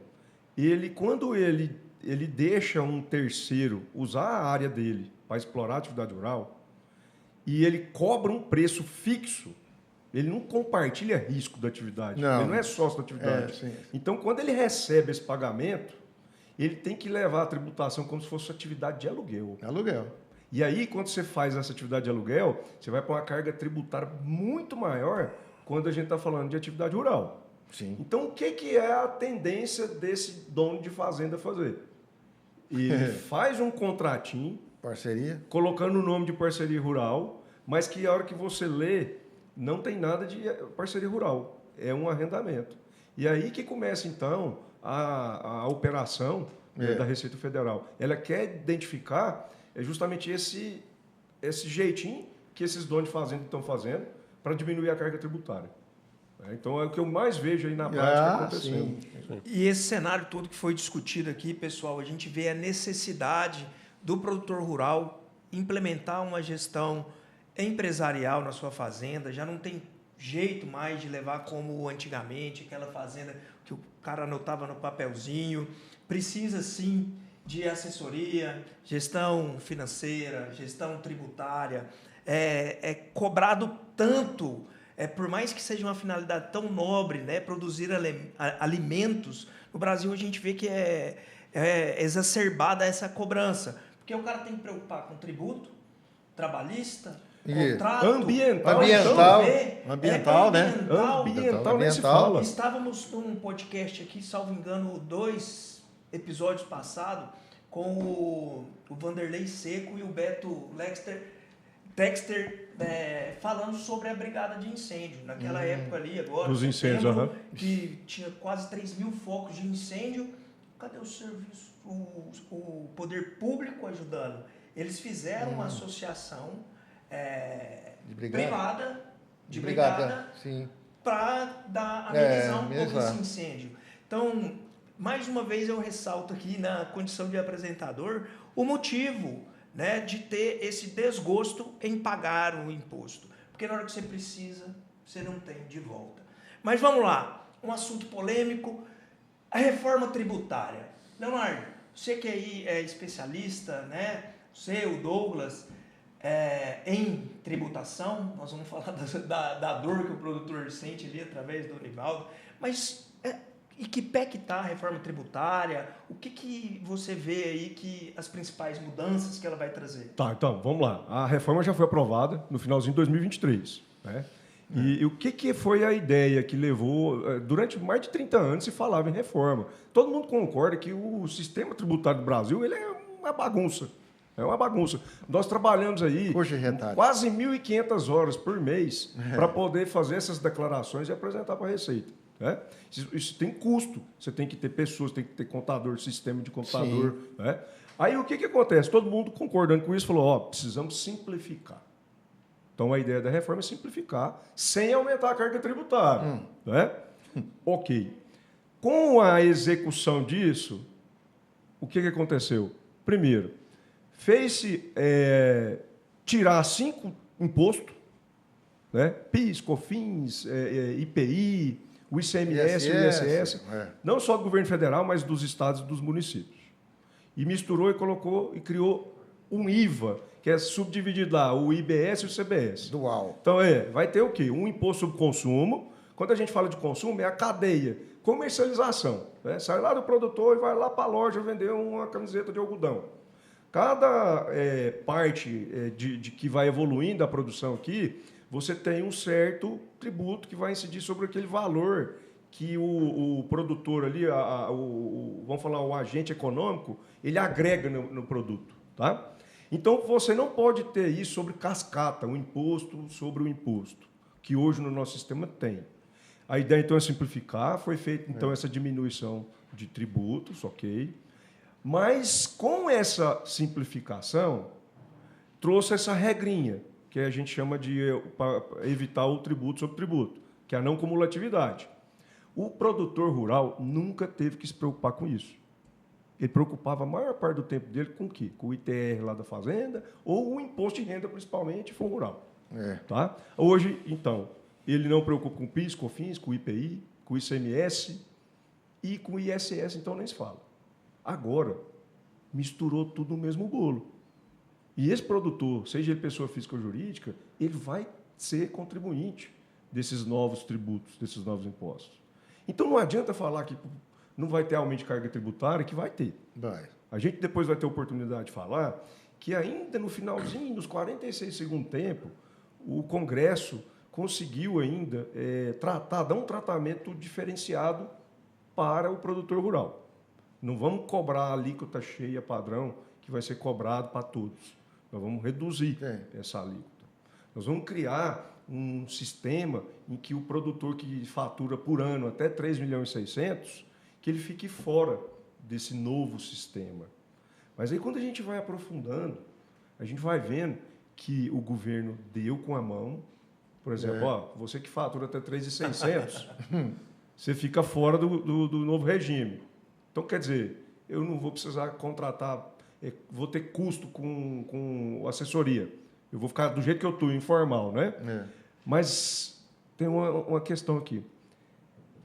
quando ele deixa um terceiro usar a área dele para explorar a atividade rural, e ele cobra um preço fixo, ele não compartilha risco da atividade, ele não é sócio da atividade. Então, quando ele recebe esse pagamento, ele tem que levar a tributação como se fosse atividade de aluguel. E aí, quando você faz essa atividade de aluguel, você vai para uma carga tributária muito maior quando a gente está falando de atividade rural. Então, o que é a tendência desse dono de fazenda fazer? Ele faz um contratinho, parceria, colocando o nome de parceria rural, mas que a hora que você lê, não tem nada de parceria rural, é um arrendamento. E aí que começa, então, a operação da Receita Federal. Ela quer identificar justamente esse jeitinho que esses donos de fazenda estão fazendo para diminuir a carga tributária. Então, é o que eu mais vejo aí na prática acontecendo. E esse cenário todo que foi discutido aqui, pessoal, a gente vê a necessidade do produtor rural implementar uma gestão empresarial na sua fazenda. Já não tem jeito mais de levar como antigamente, aquela fazenda que o cara anotava no papelzinho. Precisa, sim, de assessoria, gestão financeira, gestão tributária. É cobrado tanto, por mais que seja uma finalidade tão nobre, né, produzir alimentos, no Brasil a gente vê que é exacerbada essa cobrança, porque o cara tem que preocupar com tributo, trabalhista, contrato Ambiental. Ambiental, então, ambiental, né? Ambiental nem se Ambiental. fala. Estávamos num podcast aqui, salvo engano, 2 episódios passados, com o Vanderlei Seco e o Beto Texter falando sobre a brigada de incêndio. Naquela época ali, agora, Dos incêndios, setembro, que tinha quase 3.000 focos de incêndio. Cadê o serviço, o poder público ajudando? Eles fizeram uma associação De brigada? privada, de Brigada, brigada, sim. para amenizar um pouco amenizar. esse incêndio. Então, mais uma vez eu ressalto aqui na condição de apresentador o motivo, né, de ter esse desgosto em pagar o imposto. Porque na hora que você precisa, você não tem de volta. Mas vamos lá, um assunto polêmico, a reforma tributária. Leonardo, você que aí é especialista, né, você, o Douglas, em tributação, nós vamos falar da dor que o produtor sente ali através do Nivaldo, mas e que pé que está a reforma tributária? O que você vê aí que as principais mudanças que ela vai trazer? Tá, então, vamos lá. A reforma já foi aprovada no finalzinho de 2023, né? E o que foi a ideia que levou... Durante mais de 30 anos se falava em reforma. Todo mundo concorda que o sistema tributário do Brasil ele é uma bagunça. É uma bagunça. Nós trabalhamos aí quase 1.500 horas por mês para poder fazer essas declarações e apresentar para a Receita. Né? Isso tem custo. Você tem que ter pessoas, tem que ter contador, sistema de contador. Né? Aí o que acontece? Todo mundo concordando com isso falou, precisamos simplificar. Então a ideia da reforma é simplificar sem aumentar a carga tributária. Né? Ok. Com a execução disso, o que aconteceu? Primeiro, fez-se tirar 5 impostos, né? PIS, COFINS, IPI, o ICMS e o ISS, não só do governo federal, mas dos estados e dos municípios. E misturou e colocou e criou um IVA, que é subdividido lá, o IBS e o CBS. Dual. Então, vai ter o quê? Um imposto sobre consumo. Quando a gente fala de consumo, é a cadeia. Comercialização. Né? Sai lá do produtor e vai lá para a loja vender uma camiseta de algodão. Cada parte de que vai evoluindo a produção aqui, você tem um certo tributo que vai incidir sobre aquele valor que o produtor ali, vamos falar, o agente econômico, ele agrega no produto. Tá? Então, você não pode ter isso sobre cascata, um imposto sobre o imposto, que hoje no nosso sistema tem. A ideia, então, é simplificar. Foi feita, então, essa diminuição de tributos, ok? Mas, com essa simplificação, trouxe essa regrinha, que a gente chama de evitar o tributo sobre tributo, que é a não cumulatividade. O produtor rural nunca teve que se preocupar com isso. Ele preocupava a maior parte do tempo dele com o quê? Com o ITR lá da fazenda ou o imposto de renda, principalmente, for rural. Tá? Hoje, então, ele não preocupa com o PIS, COFINS, com o IPI, com o ICMS e com o ISS, então nem se fala. Agora, misturou tudo no mesmo bolo. E esse produtor, seja ele pessoa física ou jurídica, ele vai ser contribuinte desses novos tributos, desses novos impostos. Então, não adianta falar que não vai ter aumento de carga tributária, que vai ter. Vai. A gente depois vai ter oportunidade de falar que ainda no finalzinho, nos 46 segundos tempo, o Congresso conseguiu ainda dar um tratamento diferenciado para o produtor rural. Não vamos cobrar a alíquota cheia padrão que vai ser cobrado para todos. Nós vamos reduzir essa alíquota. Nós vamos criar um sistema em que o produtor que fatura por ano até 3.600.000, que ele fique fora desse novo sistema. Mas aí, quando a gente vai aprofundando, a gente vai vendo que o governo deu com a mão. Por exemplo, você que fatura até 3.600.000, você fica fora do novo regime. Então, quer dizer, eu não vou precisar contratar, vou ter custo com assessoria. Eu vou ficar do jeito que eu estou, informal, né? Mas tem uma questão aqui.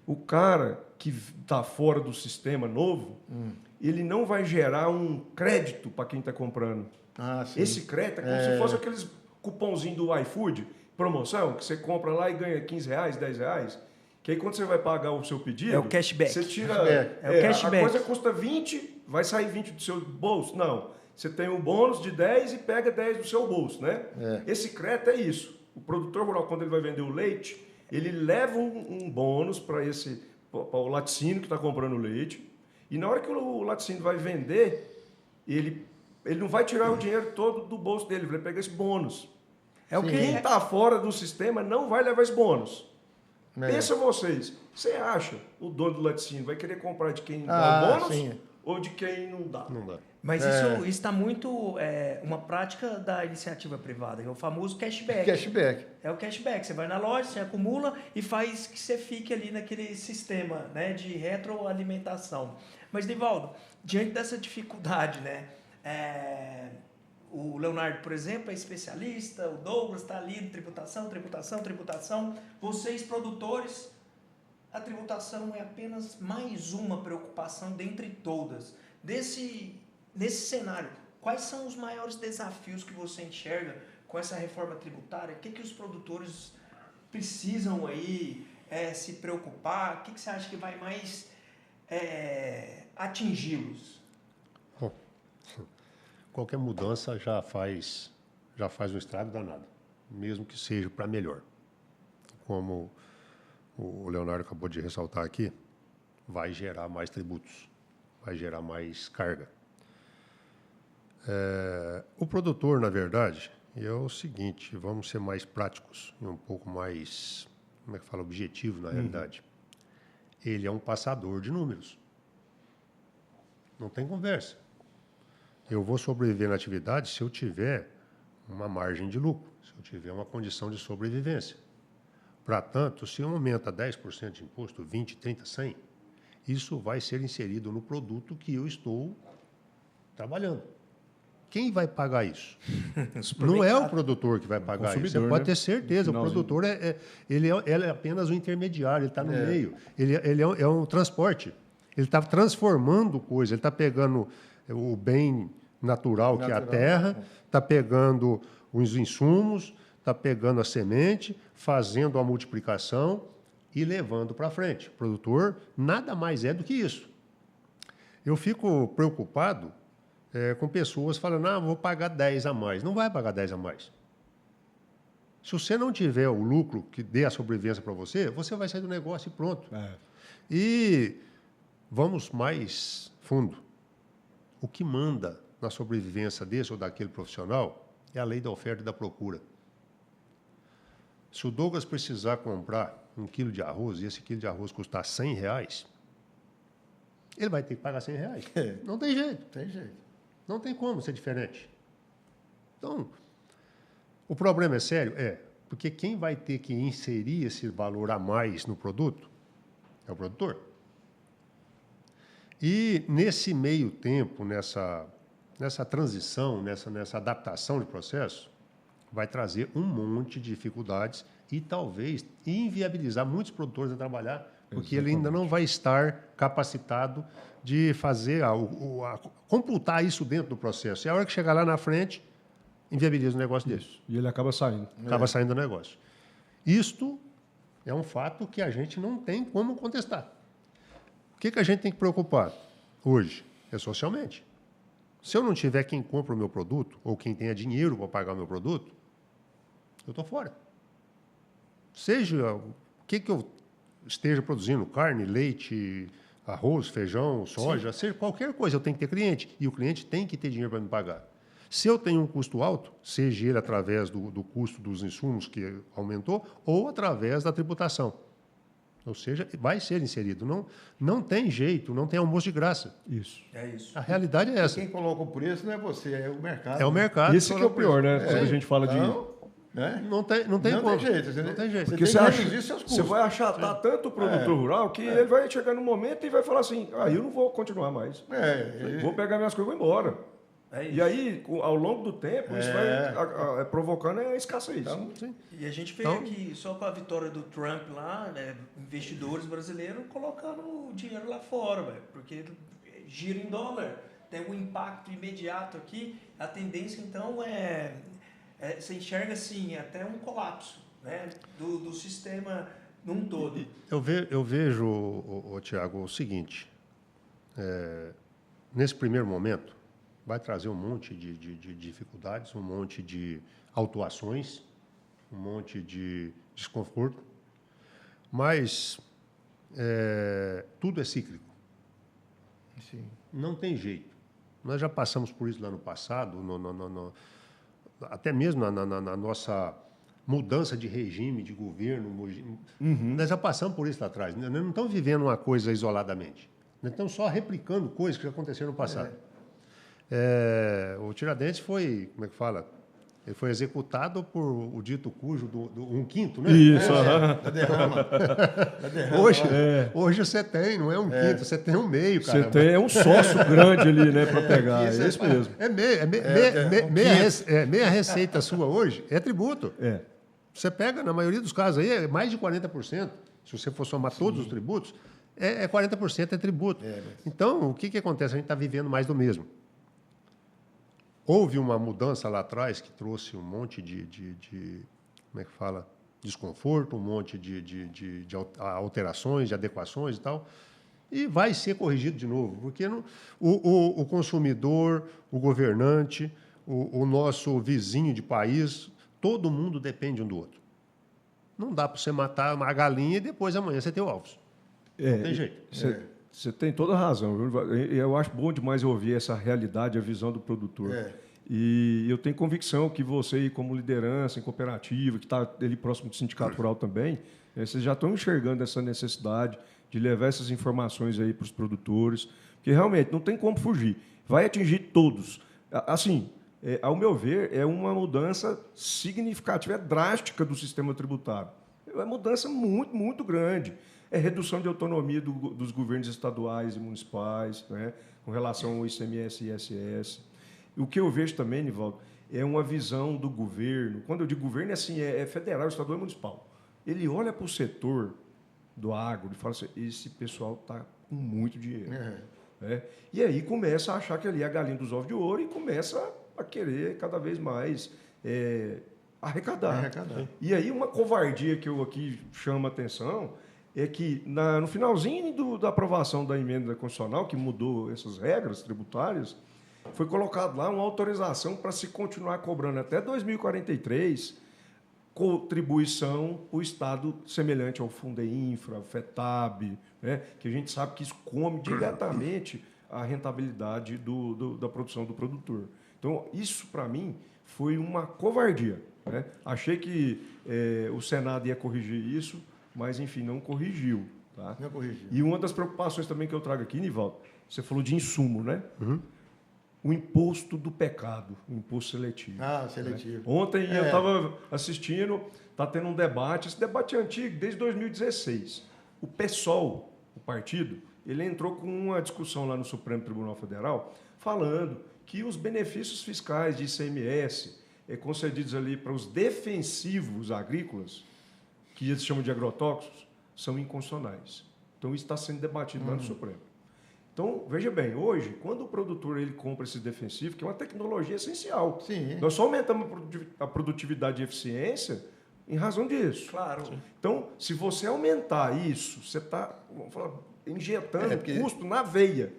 O cara que está fora do sistema novo, ele não vai gerar um crédito para quem está comprando. Esse crédito é como se fosse aqueles cupomzinhos do iFood, promoção, que você compra lá e ganha R$15, R$10. Que aí quando você vai pagar o seu pedido... É o cashback. Você tira... É o cashback. A coisa custa 20, vai sair 20 do seu bolso? Não. Você tem um bônus de 10 e pega 10 do seu bolso, né? Esse crédito é isso. O produtor rural, quando ele vai vender o leite, ele leva um bônus para o laticínio que está comprando o leite. E na hora que o laticínio vai vender, ele não vai tirar o dinheiro todo do bolso dele, ele vai pegar esse bônus. Quem está fora do sistema não vai levar esse bônus. Pensa vocês, você acha o dono do laticínio vai querer comprar de quem dá o bônus ou de quem não dá? Não dá. Mas isso está muito uma prática da iniciativa privada, é o famoso cashback. É o cashback. Você vai na loja, você acumula e faz que você fique ali naquele sistema, né, de retroalimentação. Mas, Nivaldo, diante dessa dificuldade, né, o Leonardo, por exemplo, é especialista, o Douglas está ali de tributação. Vocês, produtores, a tributação é apenas mais uma preocupação dentre todas. Nesse cenário, quais são os maiores desafios que você enxerga com essa reforma tributária? O que os produtores precisam aí se preocupar? O que você acha que vai mais atingi-los? Bom, qualquer mudança já faz um estrago danado, mesmo que seja para melhor. Como o Leonardo acabou de ressaltar aqui, vai gerar mais tributos, vai gerar mais carga. O produtor, na verdade, é o seguinte, vamos ser mais práticos e um pouco mais, como é que fala, objetivo na realidade. Ele é um passador de números. Não tem conversa. Eu vou sobreviver na atividade se eu tiver uma margem de lucro, se eu tiver uma condição de sobrevivência. Para tanto, se aumenta 10% de imposto, 20, 30, 100, isso vai ser inserido no produto que eu estou trabalhando. Quem vai pagar isso? Não é o produtor que vai pagar isso. Você pode ter certeza. O produtor ele é apenas um intermediário, ele está no meio. Ele é um transporte. Ele está transformando coisa. Ele está pegando o bem natural, que é a terra, está pegando os insumos, está pegando a semente, fazendo a multiplicação e levando para frente. O produtor nada mais é do que isso. Eu fico preocupado com pessoas falando, vou pagar 10 a mais. Não vai pagar 10 a mais. Se você não tiver o lucro que dê a sobrevivência para você, você vai sair do negócio e pronto. E vamos mais fundo. O que manda na sobrevivência desse ou daquele profissional é a lei da oferta e da procura. Se o Douglas precisar comprar 1 quilo de arroz e esse quilo de arroz custar R$100, ele vai ter que pagar R$100. Não tem jeito. Não tem como ser diferente. Então, o problema é sério? Porque quem vai ter que inserir esse valor a mais no produto é o produtor. E nesse meio tempo, nessa transição, nessa adaptação de processo, vai trazer um monte de dificuldades e talvez inviabilizar muitos produtores a trabalhar, porque ele ainda não vai estar capacitado de fazer, computar isso dentro do processo. E a hora que chegar lá na frente, inviabiliza o negócio dele. E ele acaba saindo. Acaba saindo do negócio. Isto é um fato que a gente não tem como contestar. O que a gente tem que preocupar hoje? É socialmente. Se eu não tiver quem compra o meu produto, ou quem tenha dinheiro para pagar o meu produto, eu estou fora. Seja o que eu esteja produzindo, carne, leite, arroz, feijão, soja, seja qualquer coisa, eu tenho que ter cliente. E o cliente tem que ter dinheiro para me pagar. Se eu tenho um custo alto, seja ele através do custo dos insumos que aumentou, ou através da tributação. Ou seja, vai ser inserido. Não tem jeito, não tem almoço de graça. Isso. É isso. A realidade é essa. Quem coloca o preço não é você, é o mercado. É o mercado. Esse que é o pior, né? Quando a gente fala de... Não tem como. Não tem jeito. Não tem jeito. Porque você tem que reduzir seus custos. você vai achatar tanto o produtor rural que ele vai chegar num momento e vai falar assim, eu não vou continuar mais. Vou pegar minhas coisas e vou embora. E aí, ao longo do tempo, isso vai provocando a escassez. Então, e a gente vê que só com a vitória do Trump lá, investidores brasileiros colocando o dinheiro lá fora, porque gira em dólar, tem um impacto imediato aqui. A tendência, então, você enxerga assim, até um colapso, né, do sistema num todo. Eu vejo, Tiago, o seguinte, nesse primeiro momento, vai trazer um monte de dificuldades, um monte de autuações, um monte de desconforto, mas tudo é cíclico. Sim. Não tem jeito. Nós já passamos por isso lá no passado, até mesmo na nossa mudança de regime, de governo. Nós já passamos por isso lá atrás. Nós não estamos vivendo uma coisa isoladamente. Nós estamos só replicando coisas que já aconteceram no passado. O Tiradentes foi, como é que fala? Ele foi executado por o dito cujo do 1/5, né? Isso, Da derrama. Hoje você tem, não é 1/5, você tem 1/2, cara. Você tem um sócio grande ali, né, para pegar. É isso mesmo. Meia receita sua hoje é tributo. É. Você pega, na maioria dos casos aí, é mais de 40%. Se você for somar todos os tributos, 40% é tributo. Então, o que acontece? A gente está vivendo mais do mesmo. Houve uma mudança lá atrás que trouxe um monte de como é que fala? Desconforto, um monte de alterações, de adequações e tal. E vai ser corrigido de novo, porque o consumidor, o governante, o nosso vizinho de país, todo mundo depende um do outro. Não dá para você matar uma galinha e depois amanhã você ter ovos. Não tem jeito. Você tem toda a razão. Eu acho bom demais ouvir essa realidade, a visão do produtor. E eu tenho convicção que você, como liderança em cooperativa, que está ali próximo do sindicato rural também, vocês já estão enxergando essa necessidade de levar essas informações aí para os produtores, porque realmente não tem como fugir. Vai atingir todos. Assim, ao meu ver, é uma mudança significativa, drástica do sistema tributário. É uma mudança muito, muito grande. É redução de autonomia dos governos estaduais e municipais, né, com relação ao ICMS e ISS. O que eu vejo também, Nivaldo, é uma visão do governo. Quando eu digo governo, é federal, estadual e municipal. Ele olha para o setor do agro e fala assim, esse pessoal está com muito dinheiro. E aí começa a achar que ali é a galinha dos ovos de ouro e começa a querer cada vez mais arrecadar. E aí uma covardia que eu aqui chamo a atenção é que no finalzinho da aprovação da emenda constitucional, que mudou essas regras tributárias, foi colocado lá uma autorização para se continuar cobrando até 2043 contribuição para o Estado semelhante ao Fundeinfra, ao FETAB, né, que a gente sabe que isso come diretamente a rentabilidade da produção do produtor. Então, isso, para mim, foi uma covardia. Né? Achei que o Senado ia corrigir isso, mas, enfim, não corrigiu. Tá? Não corrigiu. E uma das preocupações também que eu trago aqui, Nivaldo, você falou de insumo, né? O imposto do pecado, o imposto seletivo. Seletivo. Né? Ontem eu estava assistindo, está tendo um debate, esse debate é antigo, desde 2016. O PSOL, o partido, ele entrou com uma discussão lá no Supremo Tribunal Federal, falando que os benefícios fiscais de ICMS concedidos ali para os defensivos agrícolas, que eles chamam de agrotóxicos, são inconstitucionais. Então, isso está sendo debatido lá no Supremo. Então, veja bem, hoje, quando o produtor ele compra esse defensivo, que é uma tecnologia essencial, nós só aumentamos a produtividade e eficiência em razão disso. Claro. Então, se você aumentar isso, você está injetando custo na veia.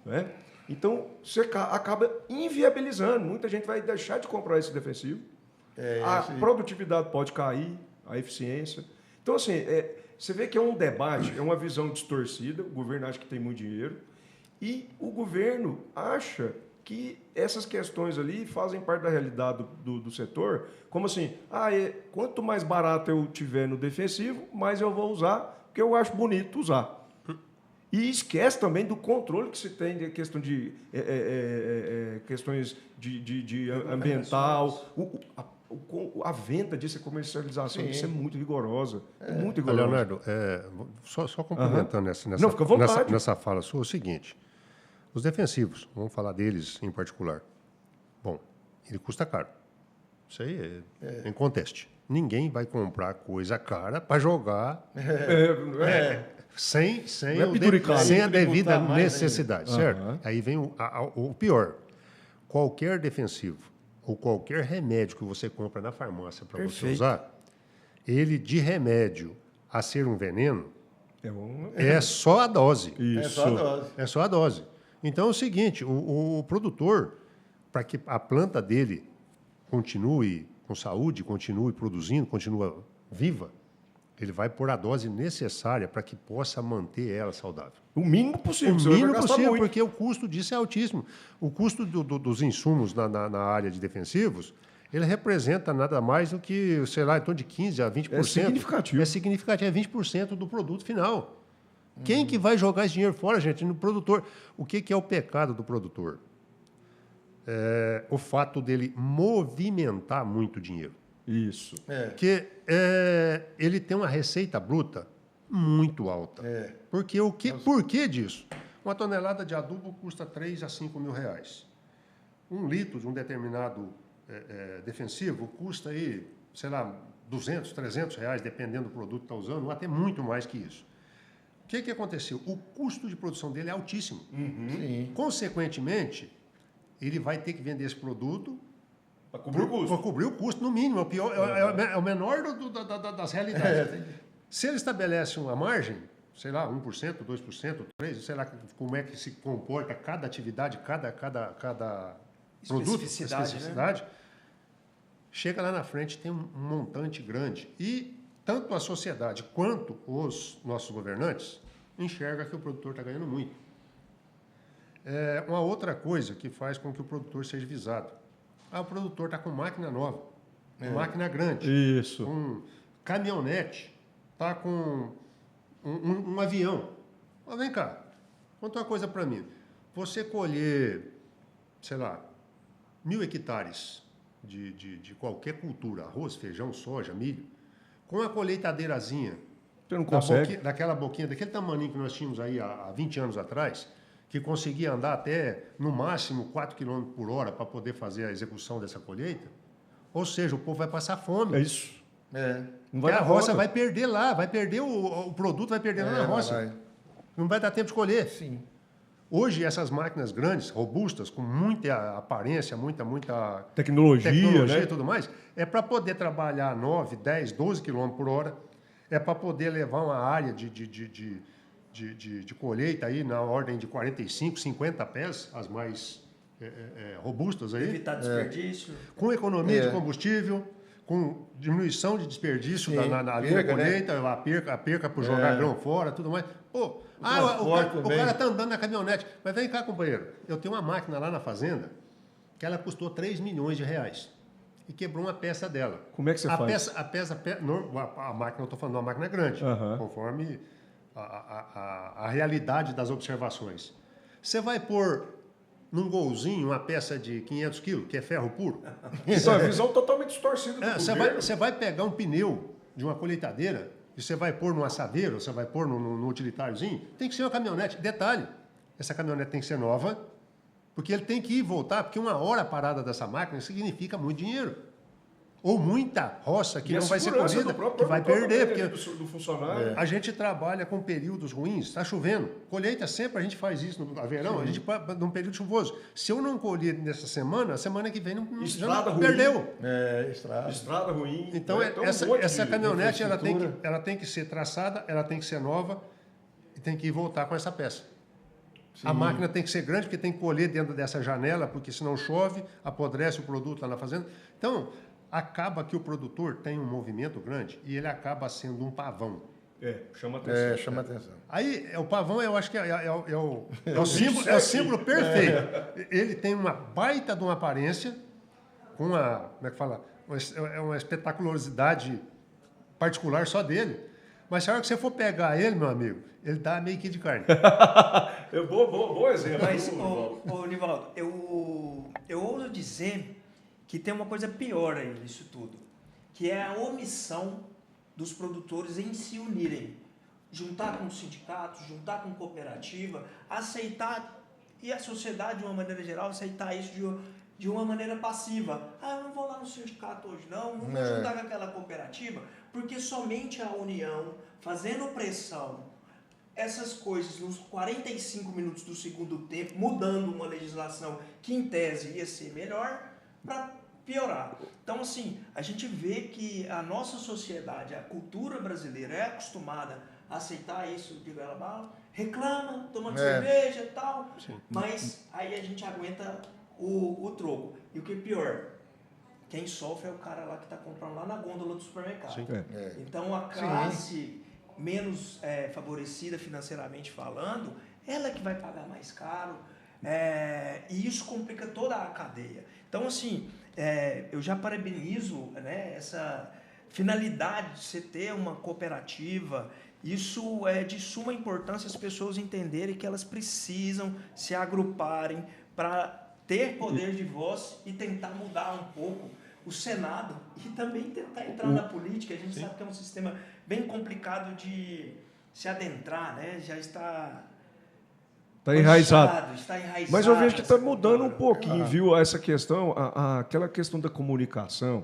Né? Então, você acaba inviabilizando. Muita gente vai deixar de comprar esse defensivo. A produtividade pode cair, a eficiência. Então, assim, você vê que é um debate, é uma visão distorcida. O governo acha que tem muito dinheiro. E o governo acha que essas questões ali fazem parte da realidade do setor. Como assim, quanto mais barato eu tiver no defensivo, mais eu vou usar, porque eu acho bonito usar. E esquece também do controle que se tem de questão de questões de ambiental, a venda disso, a comercialização disso é muito rigorosa. Muito rigorosa. Leonardo, só complementando Não, fica à vontade. nessa fala sua, é o seguinte: os defensivos, vamos falar deles em particular. Bom, ele custa caro. Isso aí é inconteste. Ninguém vai comprar coisa cara para jogar sem a devida necessidade, certo? Aí vem o pior. Qualquer defensivo ou qualquer remédio que você compra na farmácia para você usar, ele de remédio a ser um veneno, É um... é só a dose. Isso. É só a dose. É só a dose. Então é o seguinte, o produtor, para que a planta dele continue com saúde, continue produzindo, continue viva, ele vai pôr a dose necessária para que possa manter ela saudável. O mínimo possível. O você vai mínimo gastar possível, muito. porque o custo disso é altíssimo. O custo dos insumos na área de defensivos, ele representa nada mais do que, sei lá, em torno de 15% a 20%. É significativo. É significativo, é 20% do produto final. Quem que vai jogar esse dinheiro fora, gente? No produtor. O que é o pecado do produtor? É o fato dele movimentar muito dinheiro. Isso. Porque ele tem uma receita bruta muito alta. Por que disso? Uma tonelada de adubo custa 3 a 5 mil reais. 1 litro de um determinado defensivo custa aí, sei lá, 200, 300 reais, dependendo do produto que está usando, ou até muito mais que isso. O que aconteceu? O custo de produção dele é altíssimo. Sim. Consequentemente, ele vai ter que vender esse produto Para cobrir o custo. para cobrir o custo, no mínimo. É o menor das realidades. Se ele estabelece uma margem, sei lá, 1%, 2%, 3%, sei lá como é que se comporta cada atividade, cada produto, Especificidade, né? Chega lá na frente, tem um montante grande. E tanto a sociedade quanto os nossos governantes enxergam que o produtor está ganhando muito. Uma outra coisa que faz com que o produtor seja visado. O produtor está com máquina nova, máquina grande, Isso. com caminhonete, está com um avião. Mas vem cá, conta uma coisa para mim. Você colher, sei lá, 1.000 hectares de qualquer cultura, arroz, feijão, soja, milho, com a colheitadeirazinha, Você não consegue. daquela boquinha, daquele tamaninho que nós tínhamos aí há 20 anos atrás, que conseguia andar até, no máximo, 4 km por hora para poder fazer a execução dessa colheita. Ou seja, o povo vai passar fome. É isso. Não Porque vai a dar roça conta. vai perder lá, vai perder o produto, vai perder lá na roça. Não vai dar tempo de colher. Sim. Hoje, essas máquinas grandes, robustas, com muita aparência, muita Tecnologia, né? e tudo mais, é para poder trabalhar 9, 10, 12 km por hora, é para poder levar uma área de colheita aí na ordem de 45, 50 pés, as mais robustas aí. Evitar desperdício. Com economia de combustível, com diminuição de desperdício Sim, na perca, colheita, a perca por jogar grão fora, tudo mais. Pô, o cara está andando na caminhonete. Mas vem cá, companheiro, eu tenho uma máquina lá na fazenda que ela custou 3 milhões de reais e quebrou uma peça dela. Como é que você faz? A máquina, eu estou falando de uma máquina grande, conforme a realidade das observações. Você vai pôr num golzinho uma peça de 500 quilos, que é ferro puro. Isso é uma visão totalmente distorcida do governo. Você vai pegar um pneu de uma colheitadeira e você vai pôr num assaveiro, você vai pôr num utilitáriozinho, tem que ser uma caminhonete. Detalhe, essa caminhonete tem que ser nova, porque ele tem que ir e voltar, porque 1 hora parada dessa máquina significa muito dinheiro. Ou muita roça que não vai ser colhida, que vai perder. Porque do funcionário. a gente trabalha com períodos ruins, está chovendo. Colheita sempre, a gente faz isso no verão, a gente num período chuvoso. Se eu não colher nessa semana, a semana que vem Estrada já ruim. perdeu. Estrada. Estrada ruim. Então, né? Tem um essa monte de caminhonete ela infraestrutura. tem que ser traçada, ela tem que ser nova e tem que ir voltar com essa peça. A máquina tem que ser grande, porque tem que colher dentro dessa janela, porque senão chove, apodrece o produto lá na fazenda. Então, acaba que o produtor tem um movimento grande e ele acaba sendo um pavão. Chama atenção. Chama atenção. Aí, o pavão, eu acho que é o símbolo perfeito. Ele tem uma baita de uma aparência, com uma, como é que fala? Uma espetacularidade particular só dele. Mas se a hora que você for pegar ele, meu amigo, ele dá meio que de carne. Bom exemplo. Mas, ô Nivaldo, eu ouso dizer que tem uma coisa pior aí nisso tudo, que é a omissão dos produtores em se unirem. Juntar com sindicatos, juntar com cooperativa, aceitar, e a sociedade, de uma maneira geral, aceitar isso de uma maneira passiva. Eu não vou lá no sindicato hoje não vou juntar com aquela cooperativa, porque somente a união, fazendo pressão, essas coisas nos 45 minutos do segundo tempo, mudando uma legislação que em tese ia ser melhor, para piorar. Então, assim, a gente vê que a nossa sociedade, a cultura brasileira é acostumada a aceitar isso de goela abaixo, reclama, tomando cerveja e tal, mas aí a gente aguenta o troco. E o que é pior, quem sofre é o cara lá que está comprando lá na gôndola do supermercado. Então, a classe menos favorecida financeiramente falando, ela que vai pagar mais caro, e isso complica toda a cadeia. Então, assim, eu já parabenizo, né, essa finalidade de você ter uma cooperativa. Isso é de suma importância as pessoas entenderem que elas precisam se agruparem para ter poder de voz e tentar mudar um pouco o Senado e também tentar entrar na política. A gente sabe que é um sistema bem complicado de se adentrar, né? Já está enraizado. Está enraizado. Mas eu vejo que está mudando um pouquinho, viu? Essa questão, aquela questão da comunicação,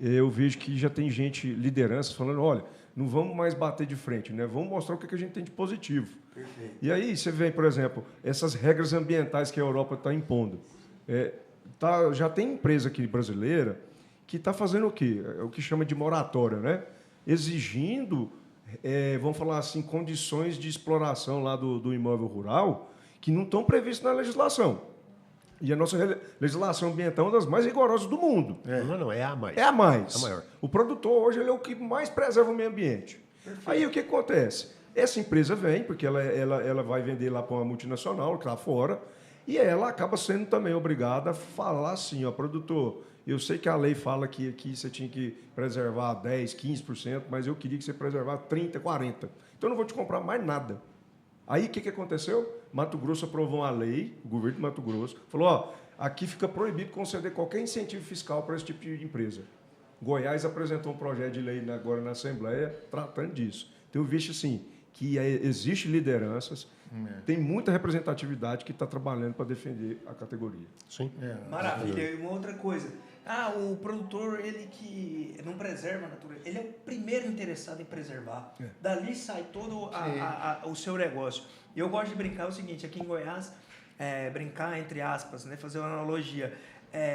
eu vejo que já tem gente, lideranças, falando, olha, não vamos mais bater de frente, né? Vamos mostrar o que a gente tem de positivo. Perfeito. E aí você vê, por exemplo, essas regras ambientais que a Europa está impondo. Já tem empresa aqui brasileira que está fazendo o quê? O que chama de moratória, né? Exigindo, vamos falar assim, condições de exploração lá do imóvel rural que não estão previstas na legislação. E a nossa legislação ambiental é uma das mais rigorosas do mundo. Não, é a mais. É a mais. A maior. O produtor hoje ele é o que mais preserva o meio ambiente. Perfeito. Aí o que acontece? Essa empresa vem, porque ela vai vender lá para uma multinacional que está fora, e ela acaba sendo também obrigada a falar assim, ó, produtor, eu sei que a lei fala que aqui você tinha que preservar 10%, 15%, mas eu queria que você preservasse 30%, 40%. Então eu não vou te comprar mais nada. Aí o que aconteceu? Mato Grosso aprovou uma lei, o governo de Mato Grosso, falou, ó, aqui fica proibido conceder qualquer incentivo fiscal para esse tipo de empresa. Goiás apresentou um projeto de lei agora na Assembleia tratando disso. Então eu vejo assim, que existe lideranças, tem muita representatividade que está trabalhando para defender a categoria. Sim. Maravilha. E uma outra coisa, o produtor, ele que não preserva a natureza, ele é o primeiro interessado em preservar. Dali sai todo o seu negócio. E eu gosto de brincar o seguinte, aqui em Goiás, brincar entre aspas, né, fazer uma analogia.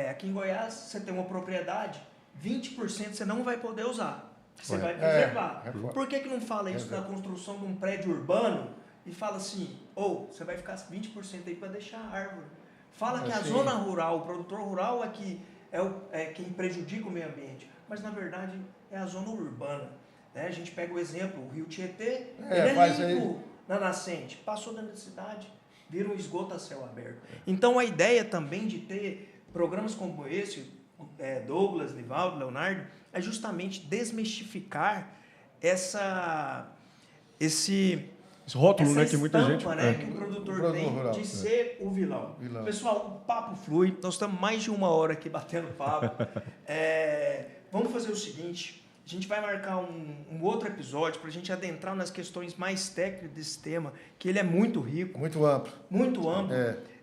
Aqui em Goiás, você tem uma propriedade, 20% você não vai poder usar, você vai preservar. Por que não fala isso na construção de um prédio urbano e fala assim, você vai ficar 20% aí para deixar a árvore. Fala que a zona rural, o produtor rural é quem prejudica o meio ambiente, mas na verdade é a zona urbana. Né? A gente pega o exemplo, o Rio Tietê, ele é limpo na nascente, passou da cidade, vira um esgoto a céu aberto. Então a ideia também de ter programas como esse, Douglas, Nivaldo, Leonardo, é justamente desmistificar esse rótulo, essa né, que muita gente... que o produtor tem rural, de ser o vilão. Pessoal, o papo flui. Nós estamos mais de 1 hora aqui batendo papo. Vamos fazer o seguinte, a gente vai marcar um outro episódio para a gente adentrar nas questões mais técnicas desse tema, que ele é muito rico. Muito amplo. Muito amplo.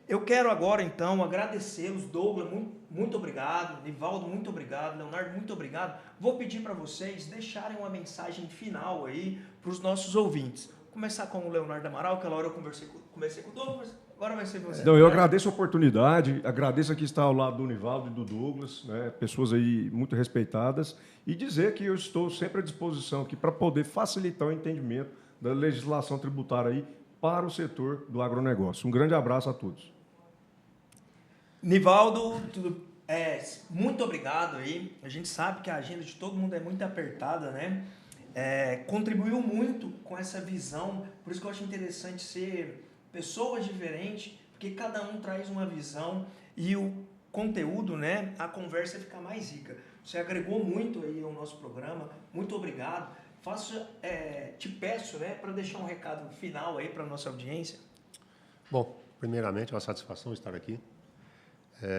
Eu quero agora, então, agradecê-los. Douglas, muito obrigado. Nivaldo, muito obrigado. Leonardo, muito obrigado. Vou pedir para vocês deixarem uma mensagem final aí para os nossos ouvintes. Vou começar com o Leonardo Amaral, aquela hora eu comecei com o Douglas, agora vai ser você. Então, eu agradeço a oportunidade, agradeço aqui estar ao lado do Nivaldo e do Douglas, né, pessoas aí muito respeitadas, e dizer que eu estou sempre à disposição aqui para poder facilitar o entendimento da legislação tributária aí para o setor do agronegócio. Um grande abraço a todos. Nivaldo, muito obrigado aí. A gente sabe que a agenda de todo mundo é muito apertada, né? Contribuiu muito com essa visão, por isso que eu acho interessante ser pessoas diferentes, porque cada um traz uma visão e o conteúdo, né, a conversa fica mais rica. Você agregou muito aí ao nosso programa, muito obrigado. Te peço, né, para deixar um recado final aí para a nossa audiência. Bom, primeiramente, é uma satisfação estar aqui.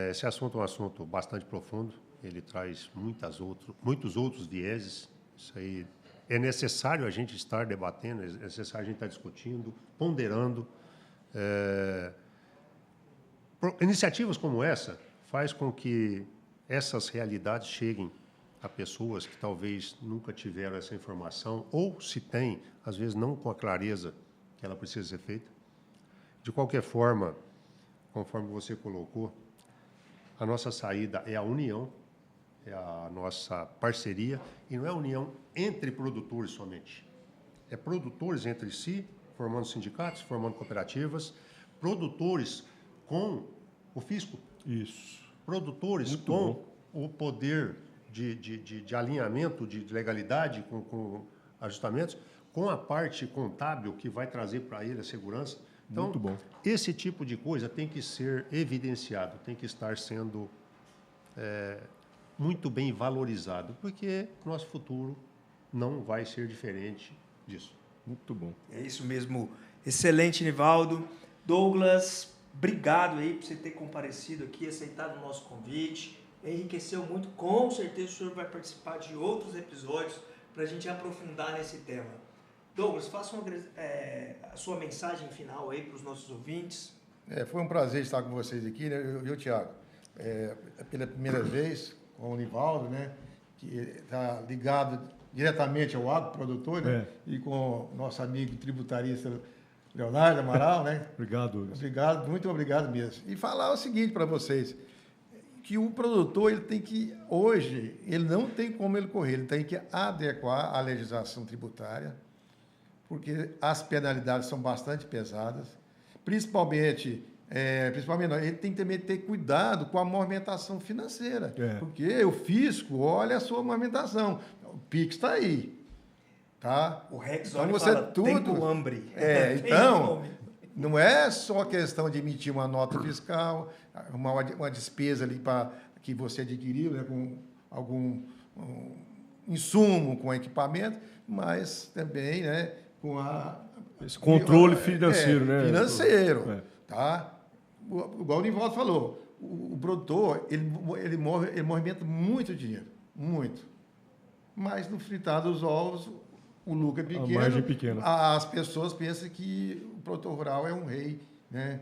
Esse assunto é um assunto bastante profundo, ele traz muitos outros vieses, isso aí é necessário a gente estar debatendo, é necessário a gente estar discutindo, ponderando. Iniciativas como essa faz com que essas realidades cheguem a pessoas que talvez nunca tiveram essa informação, ou se tem, às vezes não com a clareza que ela precisa ser feita. De qualquer forma, conforme você colocou, a nossa saída é a união, é a nossa parceria, e não é união entre produtores somente. É produtores entre si, formando sindicatos, formando cooperativas, produtores com o fisco. Isso. Produtores Muito com bom. o poder de alinhamento, de legalidade, com ajustamentos, com a parte contábil que vai trazer para ele a segurança. Então, Muito bom. esse tipo de coisa tem que ser evidenciado, tem que estar sendo muito bem valorizado, porque nosso futuro não vai ser diferente disso. Muito bom. É isso mesmo. Excelente, Nivaldo. Douglas, obrigado aí por você ter comparecido aqui, aceitado o nosso convite. Enriqueceu muito. Com certeza o senhor vai participar de outros episódios para a gente aprofundar nesse tema. Douglas, faça a sua mensagem final aí para os nossos ouvintes. Foi um prazer estar com vocês aqui, né? Eu Thiago, pela primeira vez com o Nivaldo, né? Que está ligado diretamente ao agroprodutor, né? E com o nosso amigo tributarista Leonardo Amaral, né? Obrigado, Douglas. Obrigado, muito obrigado mesmo. E falar o seguinte para vocês, que o produtor, ele tem que, hoje, ele não tem como ele correr, ele tem que adequar a legislação tributária, porque as penalidades são bastante pesadas, principalmente não, ele tem que também ter cuidado com a movimentação financeira, porque o fisco olha a sua movimentação, o PIX está aí, tá? O Rex então, olha você fala, tudo, tempo hambre. Então, não é só questão de emitir uma nota fiscal, uma despesa ali que você adquiriu, né, com algum insumo, com equipamento, mas também, né, com esse controle financeiro, né? Financeiro, tá? Igual o Nivaldo falou, o produtor, ele movimenta muito dinheiro, muito. Mas no fritar dos ovos, o lucro é pequeno. A margem pequena. As pessoas pensam que o produtor rural é um rei, né,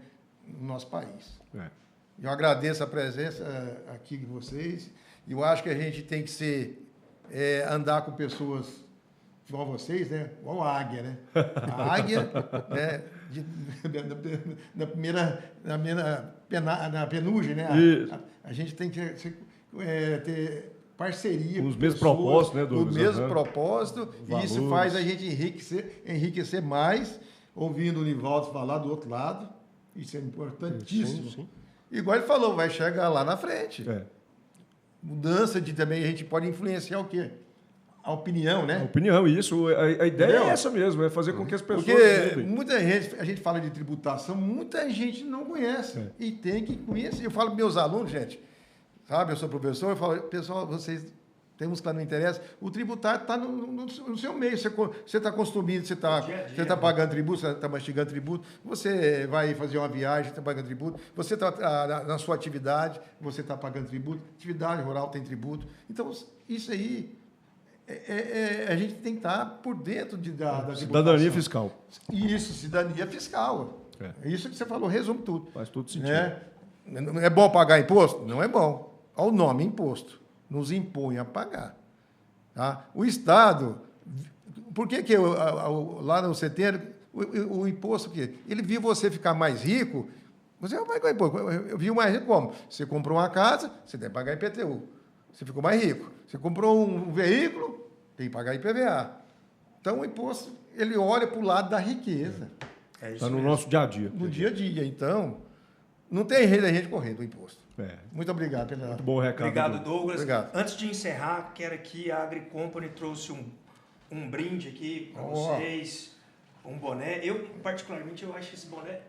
no nosso país. Eu agradeço a presença aqui de vocês. Eu acho que a gente tem que andar com pessoas igual vocês, né? Igual a águia, né? A águia, né? Na penugem, né? A gente tem que ter parceria com os mesmos propósitos, né, Douglas? O mesmo propósito. Valores. E isso faz a gente enriquecer mais, ouvindo o Nivaldo falar do outro lado. Isso é importantíssimo. Sim. Igual ele falou, vai chegar lá na frente. Mudança também, a gente pode influenciar o quê? A opinião, né? A opinião, isso. A ideia é essa mesmo, é fazer com que as pessoas... Porque muita gente, a gente fala de tributação, muita gente não conhece. E tem que conhecer. Eu falo para meus alunos, gente, sabe, eu sou professor, eu falo, pessoal, vocês tem uns que não interessa, o tributário está no seu meio, você está consumindo, você está pagando tributo, você está mastigando tributo, você vai fazer uma viagem, está pagando tributo, você está na sua atividade, você está pagando tributo, atividade rural tem tributo. Então, isso aí, a gente tem que estar por dentro da cidadania fiscal. Isso, cidadania fiscal. Isso que você falou, resume tudo. Faz todo sentido. Não é bom pagar imposto? Não é bom. Olha o nome, imposto. Nos impõe a pagar. Tá? O Estado, por que lá no setembro, o imposto, ele viu você ficar mais rico, você vai pagar imposto. Eu vi mais rico como? Você comprou uma casa, você tem que pagar IPTU. Você ficou mais rico. Você comprou um veículo, tem que pagar IPVA. Então, o imposto, ele olha para o lado da riqueza. Está no nosso dia a dia. No dia a dia. Então, não tem jeito da gente correr do imposto. Muito obrigado. Muito bom recado. Obrigado, Douglas. Obrigado. Antes de encerrar, quero aqui, a Agri Company trouxe um brinde aqui para vocês, um boné. Eu, particularmente, eu acho esse boné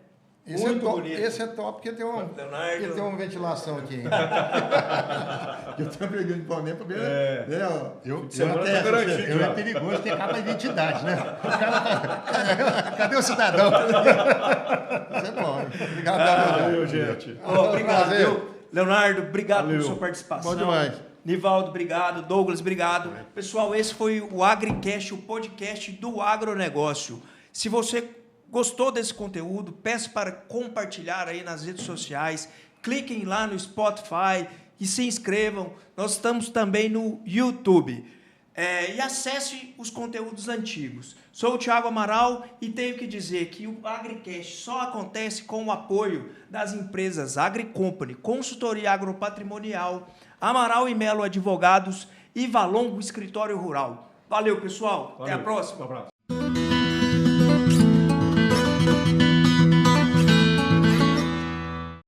muito bonito. Esse é top, porque tem uma ventilação aqui ainda. Eu estou pegando de boné para ver. É perigoso ter capa de identidade, né? Cadê o cidadão? Isso é bom. Obrigado, valeu, gente. Obrigado, Leonardo, obrigado pela sua participação. Bom demais. Nivaldo, obrigado. Douglas, obrigado. Pessoal, esse foi o AgriCast, o podcast do agronegócio. Se você gostou desse conteúdo, peço para compartilhar aí nas redes sociais. Cliquem lá no Spotify e se inscrevam. Nós estamos também no YouTube. e acesse os conteúdos antigos. Sou o Thiago Amaral e tenho que dizer que o AgriCast só acontece com o apoio das empresas AgriCompany, Consultoria Agropatrimonial, Amaral e Melo Advogados e Valongo Escritório Rural. Valeu, pessoal. Até a próxima. Um abraço.